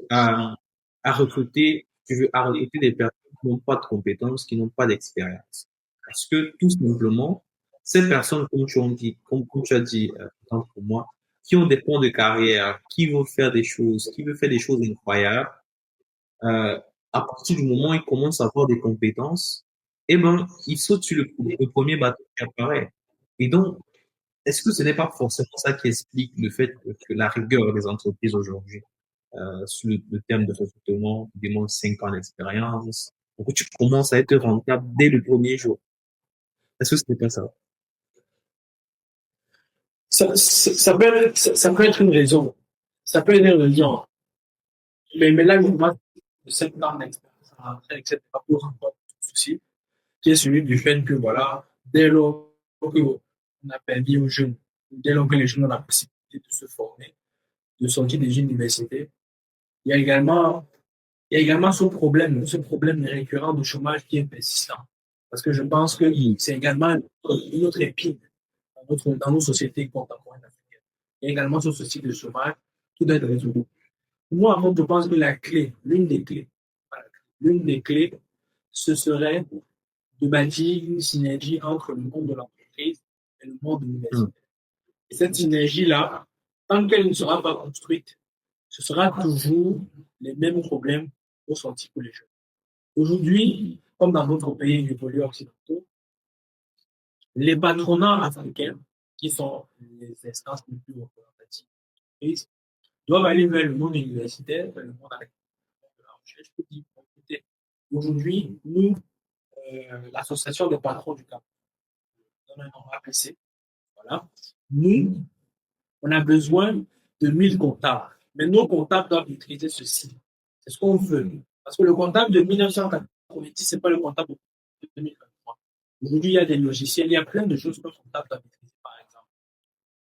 à, à recruter, à recruter des personnes qui n'ont pas de compétences, qui n'ont pas d'expérience. Parce que tout simplement, ces personnes, comme tu as dit, tant pour moi, qui ont des plans de carrière, qui veulent faire des choses incroyables, euh, à partir du moment où ils commencent à avoir des compétences, eh ben, ils sautent sur le premier bateau qui apparaît. Et donc, est-ce que ce n'est pas forcément ça qui explique le fait que la rigueur des entreprises aujourd'hui, sur le terme de recrutement, qui demande 5 ans d'expérience, pour que tu commences à être rentable dès le premier jour? Est-ce que ce n'est pas ça? ça peut être une raison. Ça peut être une raison. Mais là, moi, de cette norme d'expérience en rentrée avec cette pose encore de souci, qui est celui du fait que, voilà, dès lors qu'on a permis aux jeunes, dès lors que les jeunes ont la possibilité de se former, de sortir des universités, il y a également, il y a également ce problème récurrent de chômage qui est persistant. Parce que je pense que c'est également une autre épine dans nos sociétés contemporaines africaines. Il y a également ce souci de chômage qui doit être résolu. Moi, en fait, je pense que la clé, l'une des clés, ce serait de bâtir une synergie entre le monde de l'entreprise et le monde universitaire. Et cette synergie-là, tant qu'elle ne sera pas construite, ce sera toujours les mêmes problèmes ressentis pour les jeunes. Aujourd'hui, comme dans d'autres pays évolués occidentaux, les patronats africains, qui sont les instances les plus représentatives, doivent aller vers le monde universitaire, vers le monde académique de la recherche, pour dire, écoutez, aujourd'hui, nous, l'association des patrons du Cap, donne un nom APC, voilà, nous, on a besoin de 1000 comptables. Mais nos comptables doivent maîtriser ceci. C'est ce qu'on veut. Parce que le comptable de 1990, ce n'est pas le comptable de 2023. Aujourd'hui, il y a des logiciels, il y a plein de choses que le comptable doit maîtriser, par exemple.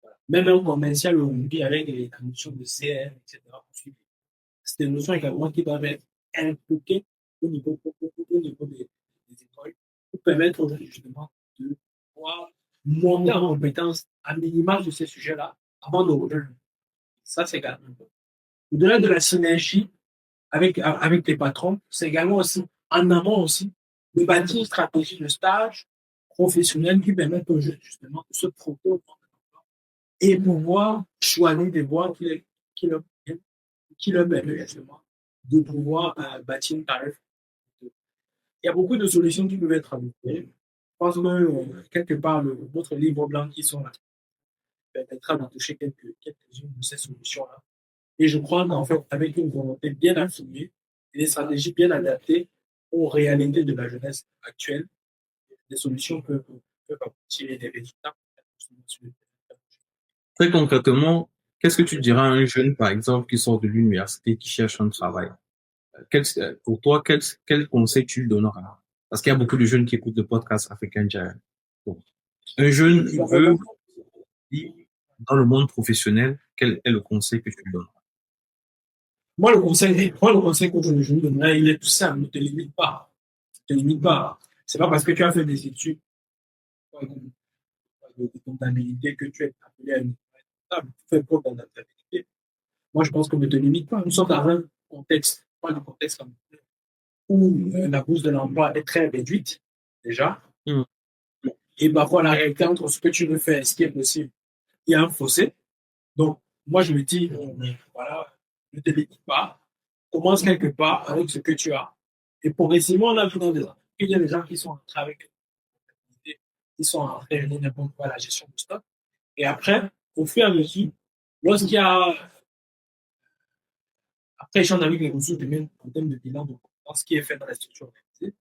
Voilà. Même un commercial aujourd'hui avec les notions de CR, etc. C'est des notions également qui doivent être impliquées au niveau des écoles pour permettre justement de pouvoir monter en compétence à minima de ces sujets-là avant de rejoindre. Ça, c'est également. Au-delà de la synergie avec les patrons, c'est également aussi, en amont aussi, de bâtir une stratégie de stage professionnel qui permettent aux jeunes justement de se proposer et pouvoir choisir des voies qui leur permettent justement de pouvoir bâtir une carrière. Il y a beaucoup de solutions qui peuvent être adoptées. Je pense que quelque part, votre livre blanc qui sont là permettra de toucher quelques-unes de ces solutions-là. Et je crois qu'en fait, avec une volonté bien affirmée et des stratégies bien adaptées aux réalités de la jeunesse actuelle, des solutions peuvent aboutir et des résultats. Très concrètement, qu'est-ce que tu diras à un jeune, par exemple, qui sort de l'université, qui cherche un travail? Pour toi, quel conseil tu lui donneras? Parce qu'il y a beaucoup de jeunes qui écoutent le podcast African Giant. Donc, un jeune qui veut ir dans le monde professionnel, quel est le conseil que tu lui donnes? Moi, le conseil que je lui donnerais, il est tout simple. Ne te limite pas. Ne te limite pas. C'est pas parce que tu as fait des études de comptabilité que tu es appelé à une comptable. Tu fais preuve d'adaptabilité. Moi, je pense qu'on ne te limite pas. Nous sommes dans un contexte, pas le contexte où la bourse de l'emploi est très réduite, déjà. Mm. Et parfois, la réalité entre ce que tu veux faire et ce qui est possible, il y a un fossé. Donc, moi, je me dis, voilà, ne te limite pas. Commence quelque part avec ce que tu as. Et progressivement, on a vu dans des entreprises, il y a des gens qui sont entrés avec qui sont entrés n'importe quoi à la gestion du stock. Et après, au fur et à mesure, lorsqu'il y a après échange avec les ressources humaines en termes de bilan, donc, dans ce qui est fait dans la structure organisée,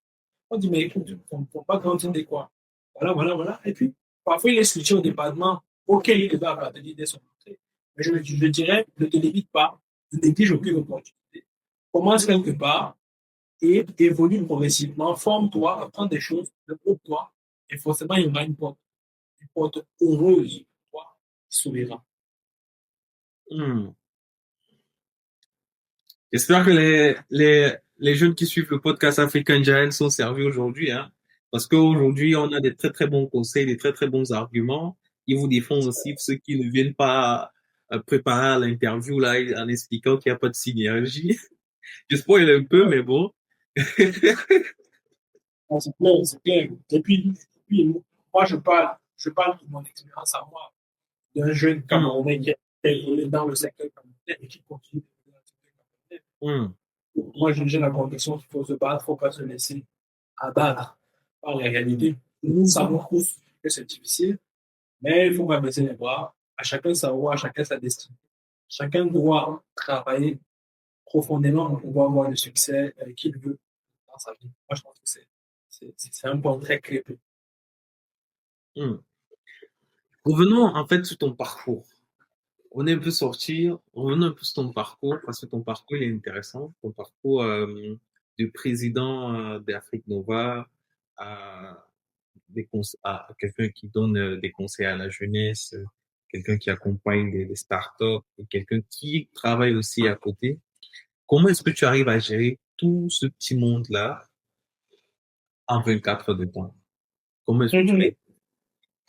on dit, mais écoute, on ne peut pas grandir des quoi. Voilà. Et puis, parfois, il est switché au département auquel il va appartenir dès son entrée. Mais je dirais, ne te limite pas, ne néglige aucune opportunité. Commence quelque part et évolue progressivement, forme-toi, apprends des choses, développe-toi, et forcément, il y aura une porte heureuse pour toi qui s'ouvrira. Mm. J'espère que les jeunes qui suivent le podcast African Giant sont servis aujourd'hui, hein. Parce qu'aujourd'hui, on a des très, très bons conseils, des très, très bons arguments. Ils vous défendent aussi ceux qui ne viennent pas préparer à l'interview, là, en expliquant qu'il n'y a pas de synergie. Je spoil un peu, mais bon. Ah, c'est clair, c'est clair. Et puis, moi, je parle de mon expérience à moi, d'un jeune Camerounais qui est dans le secteur camerounais et qui continue dans le secteur camerounais. Moi, j'ai la conviction qu'il faut se battre, il ne faut pas se laisser abattre par la réalité. Nous savons tous que c'est difficile, mais il ne faut pas baisser les bras. À chacun sa voie, à chacun sa destinée. Chacun doit travailler profondément pour pouvoir avoir le succès qu'il veut dans sa vie. Moi, je pense que c'est un point très clé. Mm. Revenons en fait sur ton parcours. On est un peu sortir, revenons un peu sur ton parcours, parce que ton parcours il est intéressant. Ton parcours de président d'Afrique Nova à, à quelqu'un qui donne des conseils à la jeunesse, quelqu'un qui accompagne des startups, et quelqu'un qui travaille aussi à côté. Comment est-ce que tu arrives à gérer tout ce petit monde-là en 24 heures de temps? Comment est-ce que tu Mhm. fais?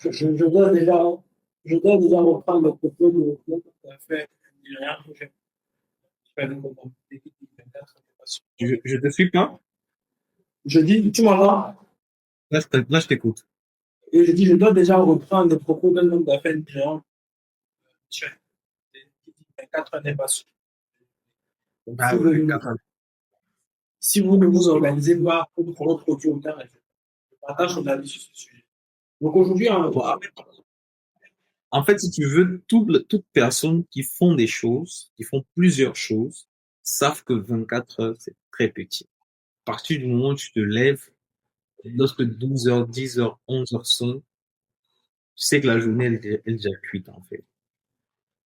Je dois déjà, je dois déjà reprendre le propos de notre affaire nigérian que j'ai fait avec mon équipe du 24, ça n'est pas sûr. Je te suis pas? Je dis, tu m'entends? Là, je t'écoute. Et je dis, je dois déjà reprendre les propos d'un homme d'affaires nigérian. L'équipe du 24 n'est pas sûr. Donc, Ah ouais, 24 heures. si vous ne vous organisez pas pour votre produit au terrain, je partage mon avis sur ce sujet. Donc aujourd'hui, Bon, en fait, si tu veux, toute personne qui font des choses, qui font plusieurs choses, savent que 24 heures, c'est très petit. À partir du moment où tu te lèves, lorsque 12 heures, 10 heures, 11 heures sonnent, tu sais que la journée, elle est déjà cuite, en fait.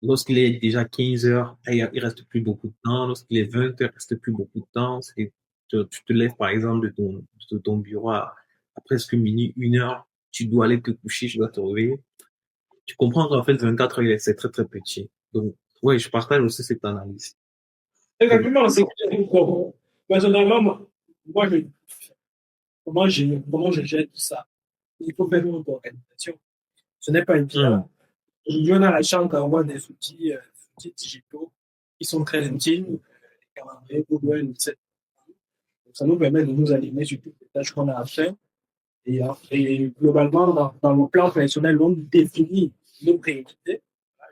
Lorsqu'il est déjà 15 heures, il reste plus beaucoup de temps. Lorsqu'il est 20 heures, il reste plus beaucoup de temps. Tu te lèves, par exemple, de ton bureau à presque minuit, 1 heure, tu dois aller te coucher, tu dois te réveiller. Tu comprends qu'en fait, 24 heures, c'est très, très petit. Donc, ouais, je partage aussi cette analyse. Donc, exactement, c'est personnellement, moi, comment je gère tout ça? Il faut faire une organisation. Ce n'est pas hum, évident. Aujourd'hui, on a la chance d'avoir des outils digitaux qui sont très utiles, les calendriers, Google, etc. Donc, ça nous permet de nous aligner sur toutes les tâches qu'on a à faire. Et globalement, dans le plan professionnel, on définit nos priorités.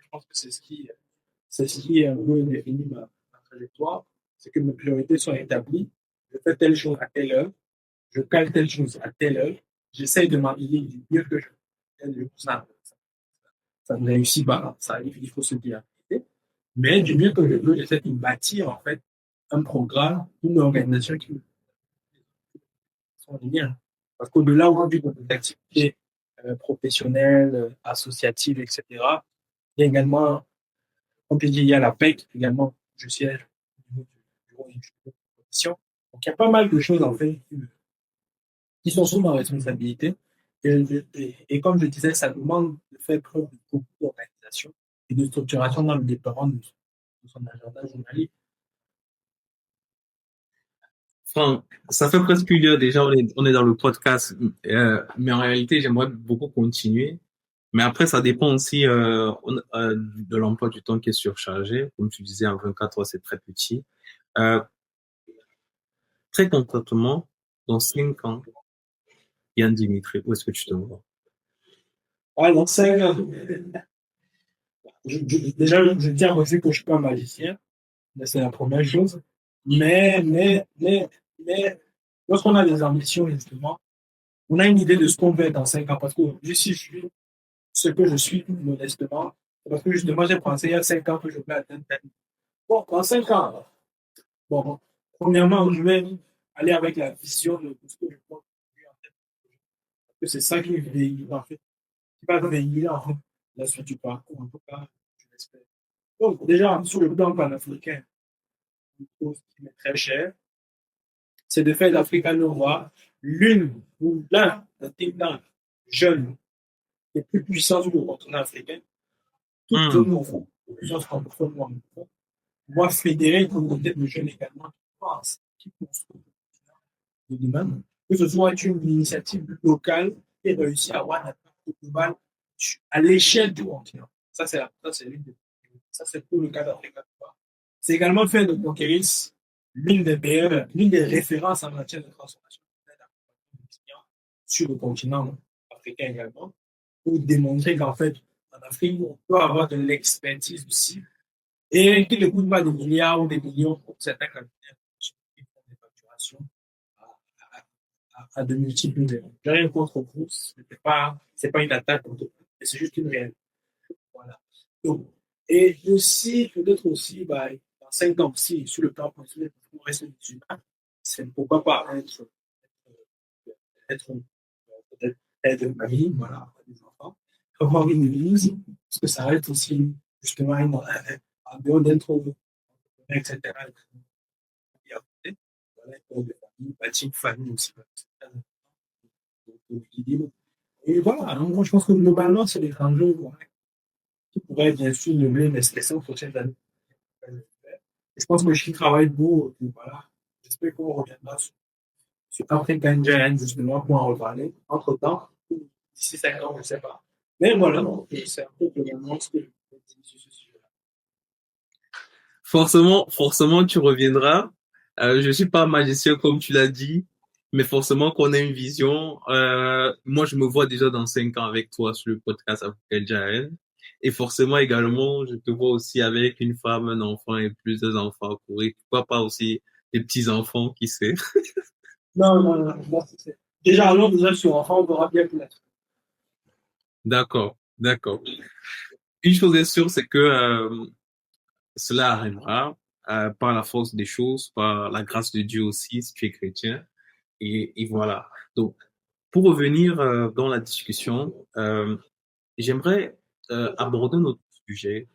Je pense que c'est ce qui un peu définit ma trajectoire. C'est que mes priorités sont établies. Je fais telle chose à telle heure. Je cale telle chose à telle heure. J'essaye de m'habiller du mieux que je peux. Ça ne réussit pas. Ça, il faut se dire. Mais du mieux que je peux, j'essaie de bâtir en fait un programme, une organisation qui sont en lien. Parce qu'au-delà aujourd'hui de nos activités professionnelles, associatives, etc., il y a également, comme tu dis, il y a la PEC également, je siège au niveau du bureau de compétition. Donc il y a pas mal de choses en fait qui sont sous ma responsabilité. Et comme je disais, ça demande de faire preuve de beaucoup d'organisation et de structuration dans le déploiement de son agenda journalier. Franck, ça fait presque 1 heure déjà, on est dans le podcast, mais en réalité, j'aimerais beaucoup continuer. Mais après, ça dépend aussi de l'emploi du temps qui est surchargé. Comme tu disais, en 24 heures, c'est très petit. Euh, Très concrètement, dans 5 ans, Yann Dimitri, où est-ce que tu te vois? Alors, déjà, je tiens à dire que je ne suis pas magicien, mais c'est la première chose. Mais, lorsqu'on a des ambitions, justement, on a une idée de ce qu'on veut être dans 5 ans. Parce que si je suis ce que je suis, modestement, c'est parce que justement, j'ai pensé il y a 5 ans que je vais atteindre tel. Bon, dans 5 ans, bon, premièrement, je vais aller avec la vision de ce que je pense en tête. Parce que c'est ça qui véhicule, en fait, qui va véhiculer en fait, la suite du parcours, en tout cas, je l'espère. Donc, déjà, sur le plan panafricain, une chose qui m'est très chère, c'est de faire l'Africa Nova l'une ou l'un des think tanks jeunes les plus puissants sur le continent africain, toute zone Hmm. nouveau, plusieurs francophones nouveau, moi fédérer une communauté de jeunes également qui pensent, qui construisent de demain, que ce soit une initiative locale et réussir à avoir un impact global à l'échelle du continent. Ça, c'est pour le cas d'Afrique. C'est également faire de Conquéris l'une des références en matière de transformation sur le continent africain également, pour démontrer qu'en fait, en Afrique, on peut avoir de l'expertise aussi et qui ne coûte pas des milliards ou des millions pour certains candidats qui font des facturations à de multiples niveaux. J'ai rien contre vous, c'est pas une attaque contre vous, mais c'est juste une réalité. Voilà. Donc, et aussi, peut-être aussi, bah, dans 5 ans aussi, sur le plan professionnel, pour rester musulman, c'est pourquoi pas être peut-être aide de famille, voilà, des enfants. avoir une église, parce que ça reste aussi justement en dehors d'être etc. Voilà, de famille, bâtir une famille aussi. Et voilà, donc moi je pense que globalement, c'est les enjeux voilà, qui pourraient bien sûr lever les stressants aux prochaines années. Je pense que je travaille beaucoup. Voilà. J'espère qu'on reviendra sur African Giant justement pour en reparler. Entre-temps, d'ici 5 ans, je ne sais pas. Mais voilà, c'est un peu globalement ce que je peux dire sur ce sujet-là. Forcément, tu reviendras. Je suis pas magicien comme tu l'as dit, mais forcément qu'on a une vision. Moi, je me vois déjà dans 5 ans avec toi sur le podcast African Giant. Et forcément, également, je te vois aussi avec une femme, un enfant et plusieurs enfants à courir. Pourquoi pas aussi des petits-enfants, qui sait? Non, non, non, non, déjà, allons déjà sur enfant, on verra bien peut-être. D'accord, d'accord. Une chose est sûre, c'est que cela arrivera par la force des choses, par la grâce de Dieu aussi, si tu es chrétien. Et voilà. Donc, pour revenir dans la discussion, j'aimerais aborder notre sujet,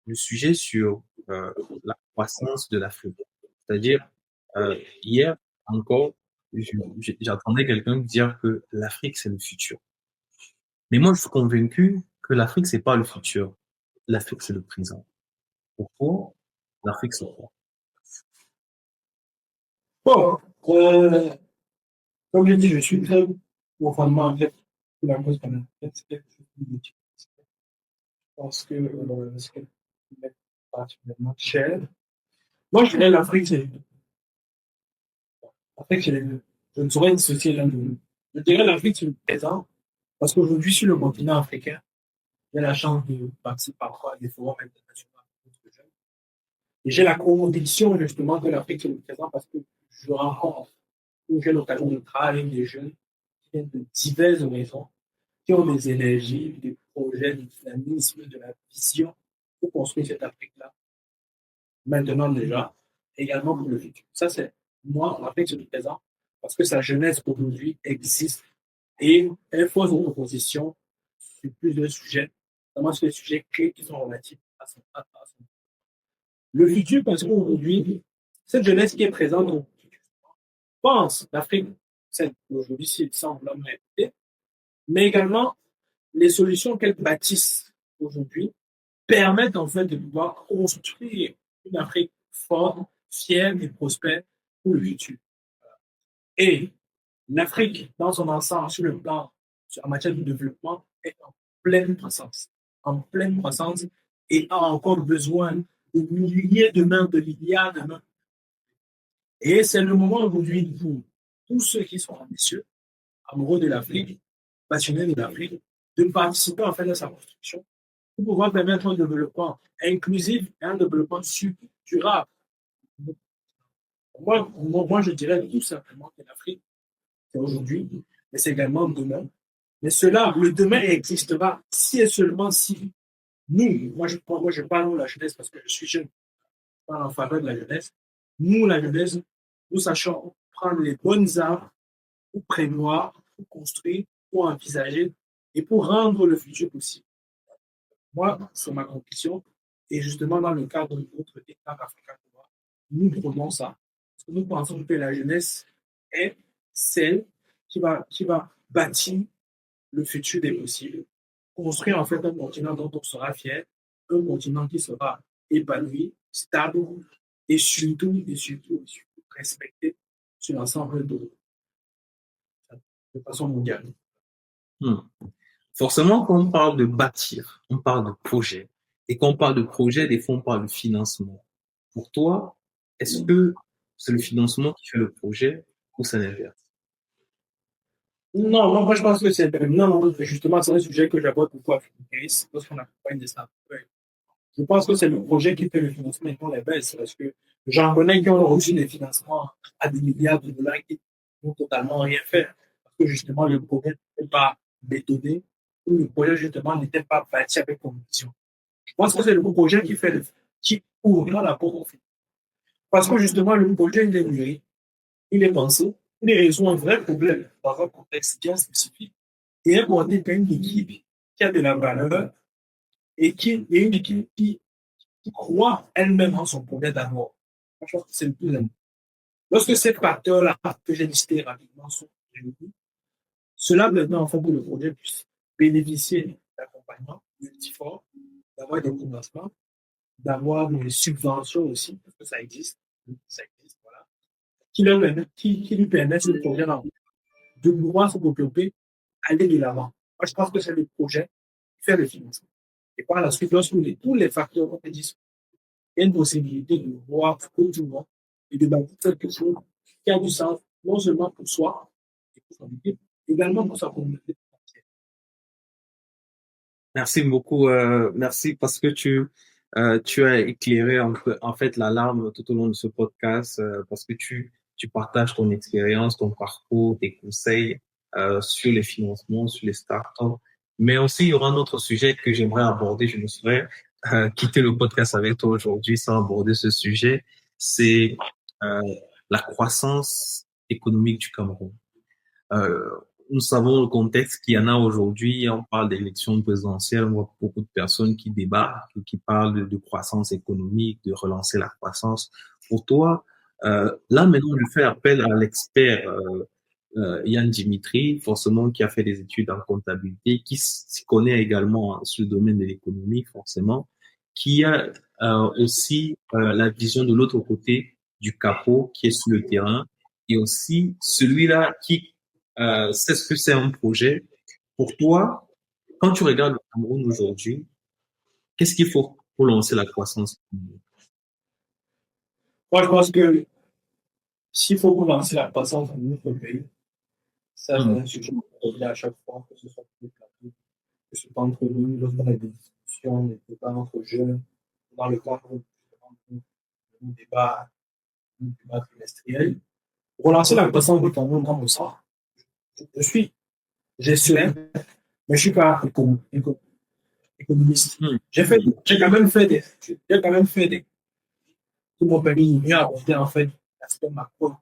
le sujet sur la croissance de l'Afrique. C'est-à-dire, hier encore, j'entendais quelqu'un dire que l'Afrique, c'est le futur. Mais moi, je suis convaincu que l'Afrique, c'est pas le futur. L'Afrique, c'est le présent. Pourquoi? L'Afrique, c'est quoi? Bon, comme je dis, je suis très profondément en fait pour la cause panafricaine. C'est quelque chose qui me tient. Je pense que c'est quelque chose qui m'est particulièrement cher. Moi, je dirais l'Afrique, c'est les deux. Je ne saurais dissocier l'un de l'autre. Je dirais l'Afrique, c'est le présent, parce qu'aujourd'hui, sur le continent africain, j'ai la chance de participer parfois à des forums internationaux avec d'autres jeunes. Et j'ai la conviction, justement, que l'Afrique, c'est le présent parce que je rencontre, ou j'ai l'occasion de travailler avec des jeunes qui viennent de diverses horizons, qui ont des énergies, des projets, du dynamisme, de la vision pour construire cette Afrique-là, maintenant déjà, également pour le futur. Ça, c'est moi, l'Afrique, c'est le présent, parce que sa jeunesse aujourd'hui existe et elle pose une proposition sur plusieurs sujets, notamment sur les sujets clés qui sont relatifs à son. Le futur, parce qu'aujourd'hui, cette jeunesse qui est présente, on pense l'Afrique, celle d'aujourd'hui, c'est semble répéter, mais également les solutions qu'elles bâtissent aujourd'hui permettent en fait de pouvoir construire une Afrique forte, fière et prospère pour le futur. Et l'Afrique, dans son ensemble, sur le plan, en matière de développement, est en pleine croissance et a encore besoin de milliers de mains, de milliards de mains. Et c'est le moment aujourd'hui pour tous ceux qui sont ambitieux, amoureux de l'Afrique, passionnés de l'Afrique, de participer en fait à sa construction pour pouvoir permettre un développement inclusif et un développement durable. Moi, je dirais tout simplement que l'Afrique, c'est aujourd'hui, mais c'est également demain. Mais cela, le demain existera si et seulement si nous, moi je parle de la jeunesse parce que je suis jeune, je parle en faveur de la jeunesse. Nous, la jeunesse, nous sachons prendre les bonnes armes pour prévoir, pour construire, pour envisager et pour rendre le futur possible. Moi, c'est ma conclusion. Et justement, dans le cadre de notre État africain, nous prenons ça. Parce que nous pensons que la jeunesse est celle qui va bâtir le futur des possibles. Construire en fait un continent dont on sera fier, un continent qui sera épanoui, stable et surtout respecté sur l'ensemble de façon mondiale. Hmm. Forcément, quand on parle de bâtir, on parle de projet. Et quand on parle de projet, des fois, on parle de financement. Pour toi, est-ce que c'est le financement qui fait le projet ou c'est l'inverse? Non, moi je pense que c'est non, justement, c'est un sujet que j'aborde beaucoup avec Chris lorsqu'on accompagne des startups. Je pense que c'est le projet qui fait le financement et non les baisse parce que j'en connais qui ont reçu des financements à des milliards de dollars qui n'ont totalement rien fait parce que justement le projet n'était pas bétonné ou le projet justement n'était pas bâti avec conviction. Je pense que c'est le projet qui ouvre la porte au final. Parce que justement le projet il est mûri, il est pensé, il résout un vrai problème dans un contexte bien spécifique et est porté par une équipe qui qui a de la valeur et une équipe qui croit elle-même en son projet d'abord. Je pense que c'est le plus important. Lorsque ces facteurs-là que j'ai listés rapidement sont réunis, cela maintenant en fait que le projet puisse bénéficier d'accompagnement multiforme, d'avoir des financements, d'avoir des subventions aussi, parce que ça existe, voilà, qui lui permettent le projet de pouvoir se développer, aller de l'avant. Moi, je pense que c'est le projet qui fait le financement. Et par la suite, lorsque tous les facteurs ont été discutés, il y a une possibilité de voir tout le monde et de bâtir quelque chose qui a du sens, non seulement pour soi et pour son équipe, également pour sa communauté. Merci beaucoup. Merci parce que tu as éclairé en fait l'alarme tout au long de ce podcast parce que tu partages ton expérience, ton parcours, tes conseils sur les financements, sur les startups. Mais aussi, il y aura un autre sujet que j'aimerais aborder. Je ne saurais quitter le podcast avec toi aujourd'hui sans aborder ce sujet. C'est euh, la croissance économique du Cameroun. Euh, Nous savons le contexte qu'il y en a aujourd'hui. On parle d'élections présidentielles, on voit beaucoup de personnes qui débattent, qui parlent de croissance économique, de relancer la croissance. Pour toi, là maintenant, je fais appel à l'expert Yann Dimitri, forcément qui a fait des études en comptabilité, qui s'y connaît également sur le domaine de l'économie, forcément, qui a aussi la vision de l'autre côté du capot, qui est sur le terrain, et aussi celui-là qui c'est ce que c'est un projet. Pour toi, quand tu regardes le Cameroun aujourd'hui, qu'est-ce qu'il faut pour lancer la croissance? Moi, je pense que s'il faut lancer la croissance dans notre pays, ça, c'est un sujet qu'on revient à chaque fois, que ce soit pour les plateaux, que ce soit entre nous, lorsqu'on a des discussions, des débats entre jeunes, dans le cadre du débat trimestriel. Pour relancer la croissance du Cameroun comme ça, je suis gestionnaire, mais je ne suis pas économiste. J'ai quand même fait des tout mon permis mieux aborder en fait l'aspect macro.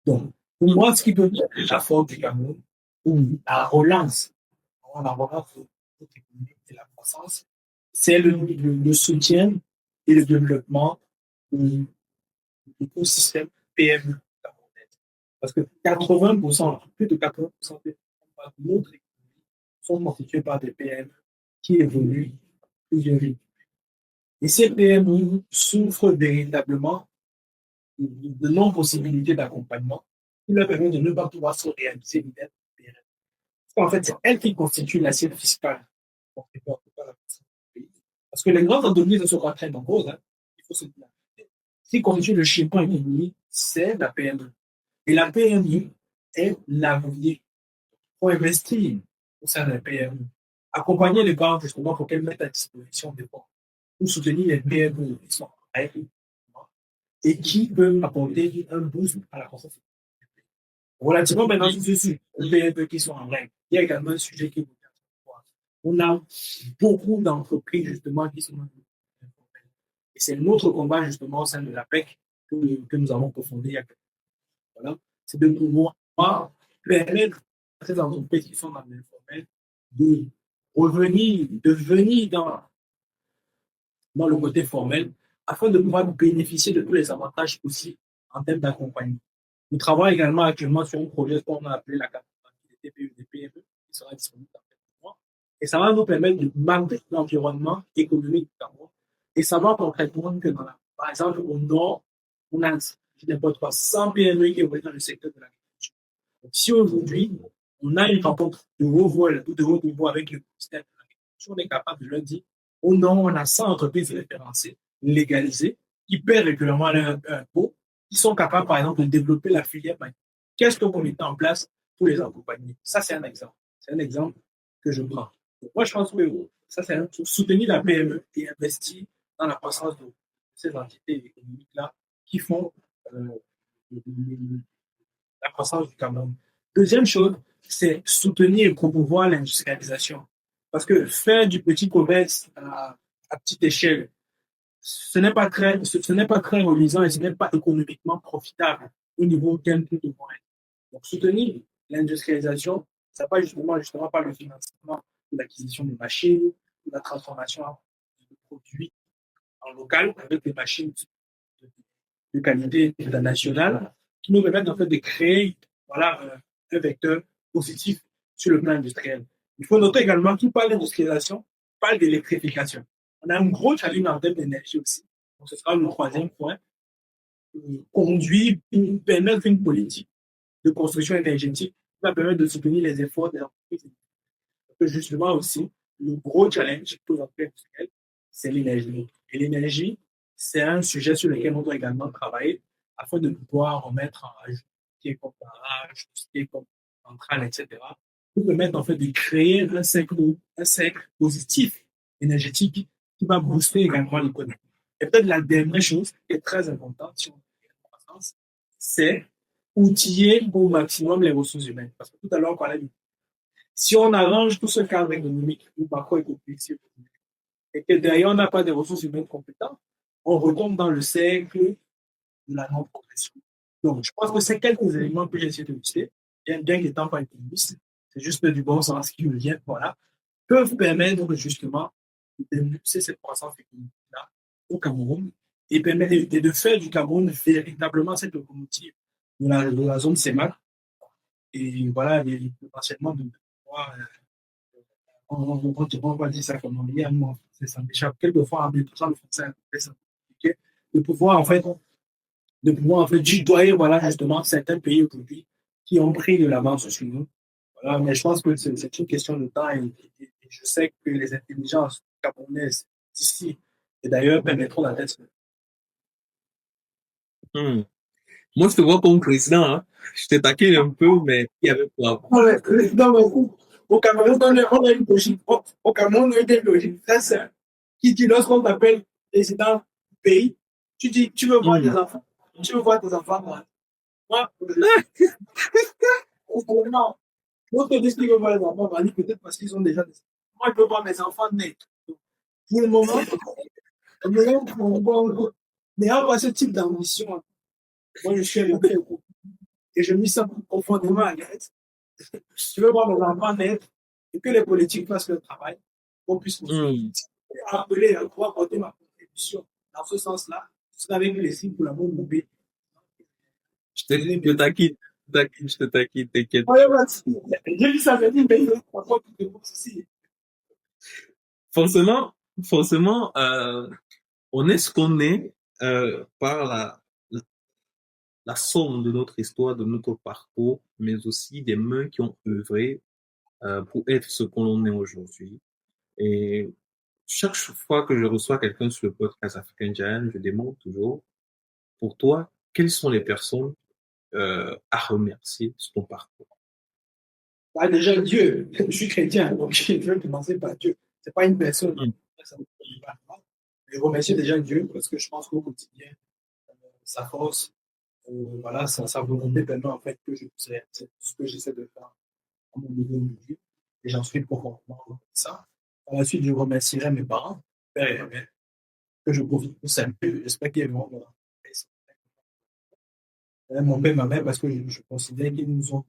Donc, pour moi, ce qui peut être la force du Cameroun, ou la relance, de l'économie et la croissance, c'est le soutien et le développement de l'écosystème PME camerounais. Parce que 80%, plus de 80% de notre économie sont constitués par des PME qui évoluent plusieurs vies. Et ces PME souffrent véritablement de non-possibilités d'accompagnement qui leur permet de ne pas pouvoir se réaliser l'idée. En fait, c'est elle qui constitue l'assiette fiscale. Parce que les grandes entreprises ne sont pas très nombreuses. Hein. Il faut se dire. Ce qui constitue le chiffon économique, c'est la PME. Et la PME est l'avenir. Il faut investir au sein de la PME. Accompagner les banques justement pour qu'elles mettent à disposition des banques pour soutenir les PME qui sont en et qui peuvent apporter un boost à la croissance. Relativement maintenant sur les PME qui sont en règle, il y a également un sujet qui est on a beaucoup d'entreprises justement qui sont et c'est notre combat justement au sein de la PEC que nous avons approfondi il y a quelques temps. Voilà. C'est de pouvoir permettre à ces entreprises qui sont dans l'informel de revenir, de venir dans le côté formel afin de pouvoir bénéficier de tous les avantages possibles en termes d'accompagnement. Nous travaillons également actuellement sur un projet qu'on a appelé la carte des TPE et des PME qui sera disponible dans quelques mois. Et ça va nous permettre de mapper l'environnement économique du Cameroun et savoir concrètement que, par exemple, au nord, on a, je n'importe quoi, 100 PME qui évoluent dans le secteur de l'agriculture. Donc, si aujourd'hui, on a une rencontre de haut niveau avec le ministère de l'agriculture, on est capable de leur dire au nord, on a 100 entreprises référencées, légalisées, qui paient régulièrement leur impôt, qui sont capables, par exemple, de développer la filière. Qu'est-ce qu'on met en place pour les accompagner? Ça, c'est un exemple. C'est un exemple que je prends. Donc, moi, je pense que ça, c'est soutenir la PME et investir dans la croissance de ces entités économiques-là qui font la croissance du Cameroun. Deuxième chose, c'est soutenir et promouvoir l'industrialisation. Parce que faire du petit commerce à petite échelle, ce n'est pas très reluisant et ce n'est pas économiquement profitable au niveau auquel nous devons être. Donc, soutenir l'industrialisation, ça passe justement par le financement l'acquisition de machines, la transformation de produits en local avec des machines de qualité internationale qui nous permettent en fait de créer un vecteur positif sur le plan industriel. Il faut noter également qu'il parle d'industrialisation, parle d'électrification. On a un gros challenge en termes d'énergie aussi. Donc, ce sera le troisième point. Conduire, permettre une politique de construction énergétique qui va permettre de soutenir les efforts des entreprises. Parce que justement aussi, le gros challenge pour les entreprises industrielles, c'est l'énergie. Et l'énergie, c'est un sujet sur lequel on doit également travailler afin de pouvoir remettre en âge tout ce qui est comme barrage, tout ce qui est comme centrale, etc. Pour permettre en fait de créer un cercle positif énergétique qui va booster également l'économie. Et peut-être la dernière chose qui est très importante si on veut la croissance, c'est outiller au maximum les ressources humaines. Parce que tout à l'heure, on parlait de si on arrange tout ce cadre économique ou macroéconomique et que derrière on n'a pas de ressources humaines compétentes, on retombe dans le cercle de la non-progression. Donc, je pense que c'est quelques éléments que j'ai essayé de lister, bien qu'étant pas économiste, c'est juste du bon sens qui me vient, voilà, peuvent permettre justement d'impulser cette croissance économique-là au Cameroun et permettre de faire du Cameroun véritablement cette locomotive de la zone CEMAC et voilà, potentiellement de pouvoir, on va dire ça comme on dit, ça m'échappe quelquefois en 1000% le français, c'est compliqué, de pouvoir en fait tutoyer voilà, justement certains pays aujourd'hui qui ont pris de l'avance sur nous. Voilà, mais je pense que c'est une question de temps et je sais que les intelligences camerounaises d'ici et d'ailleurs permettront la tête. Moi, je te vois comme président. Hein. Je t'ai taqué un peu, mais il y avait quoi? Au Cameroun, on a une logique. Au Cameroun, on a une logique très simple. Qui dit, lorsqu'on t'appelle président du pays, tu dis, tu veux voir tes enfants. Tu veux voir tes enfants, moi. Moi, non. L'autre dit qu'il veut voir les enfants, on dit peut-être parce qu'ils ont déjà des enfants. Moi, je veux voir mes enfants nés. Pour le moment, n'ayant pas ce type d'ambition, moi, je suis un peu et je me sens profondément à l'aise. Je veux voir mes enfants naître et que les politiques fassent leur travail, qu'on puisse appeler à pouvoir porter ma contribution dans ce sens-là. Ce sera avec plaisir pour l'amour de mon pays. Je te taquine, t'inquiète. J'ai vu ça, j'ai dit, mais pourquoi tu te poses ici? Forcément, on est ce qu'on est par la somme de notre histoire, de notre parcours, mais aussi des mains qui ont œuvré pour être ce qu'on est aujourd'hui. Et chaque fois que je reçois quelqu'un sur le podcast African Giant, je demande toujours, pour toi, quelles sont les personnes à remercier sur ton parcours? Bah, déjà, Dieu. Je suis chrétien, donc je veux commencer par Dieu. C'est pas une personne. Je remercie déjà Dieu parce que je pense qu'au quotidien, sa force, voilà, sa volonté permet en fait que je sais ce que j'essaie de faire à mon niveau de vie. Et j'en suis profondément ça. Par la suite, je remercierai mes parents, père et mère, que je profite pour saluer. J'espère qu'ils vont mon père et ma mère parce que je considère qu'ils nous ont,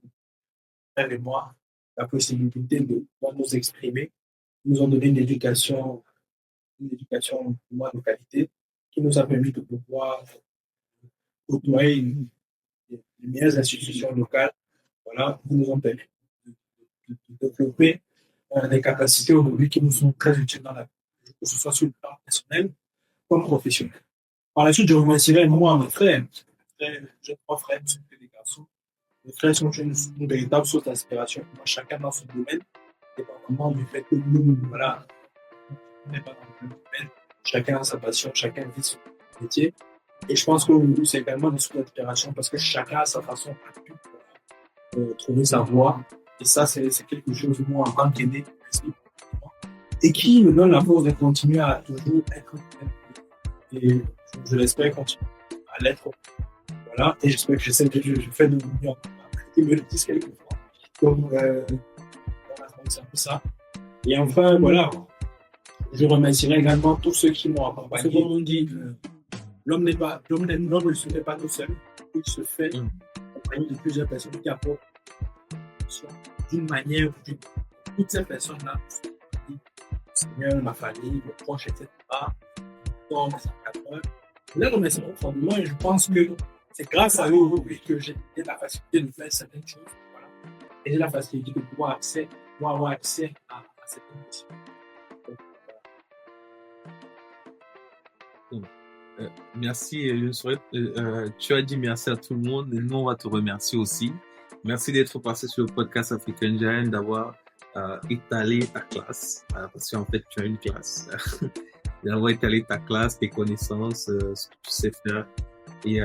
père et moi, la possibilité de pouvoir nous exprimer. Ils nous ont donné une éducation pour moi de qualité qui nous a permis de pouvoir côtoyer les meilleures institutions locales, voilà, qui nous ont permis de développer des capacités aujourd'hui qui nous sont très utiles dans la vie, que ce soit sur le plan personnel comme professionnel. Par la suite, je remercierai moi mes frères. J'ai 3 frères, ce sont des garçons. Les frères sont une véritable source d'inspiration. Chacun dans son domaine, dépendamment du fait que nous, voilà, on n'est pas dans le même domaine. Chacun a sa passion, chacun vit son métier. Et je pense que c'est également une source d'inspiration parce que chacun a sa façon de trouver sa voie. Et ça, c'est quelque chose, moi, en tant qu'aîné, et qui me donne la force de continuer à toujours être. Et je l'espère continuer à l'être. Voilà. Et j'espère que je fais de mon mieux. Ils me le disent quelquefois. Donc, voilà, c'est un peu ça. Et enfin, voilà. Je remercierai également tous ceux qui m'ont accompagné. Comme on dit, l'homme ne se fait pas tout seul. Il se fait accompagné de plusieurs personnes qui apportent d'une manière ou d'une autre. Toutes ces personnes-là Seigneur, ma famille, mes proches, etc. Donc, je les remercie profondément et je pense que c'est grâce à eux que j'ai la facilité de faire certaines choses. Voilà. Et j'ai la facilité de pouvoir avoir accès à certaines missions. Merci. Tu as dit merci à tout le monde et nous, on va te remercier aussi. Merci d'être passé sur le podcast African Giant, d'avoir étalé ta classe, parce qu'en fait, tu as une classe. D'avoir étalé ta classe, tes connaissances, ce que tu sais faire. Et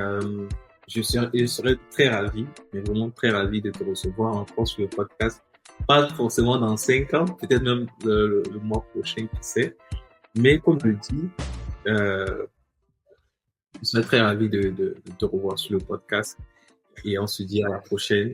je serais très ravi, mais vraiment très ravi de te recevoir encore sur le podcast. Pas forcément dans 5 ans, peut-être même le mois prochain, qui sait. Mais comme je le dis, je serais très ravi de te revoir sur le podcast. Et on se dit à la prochaine.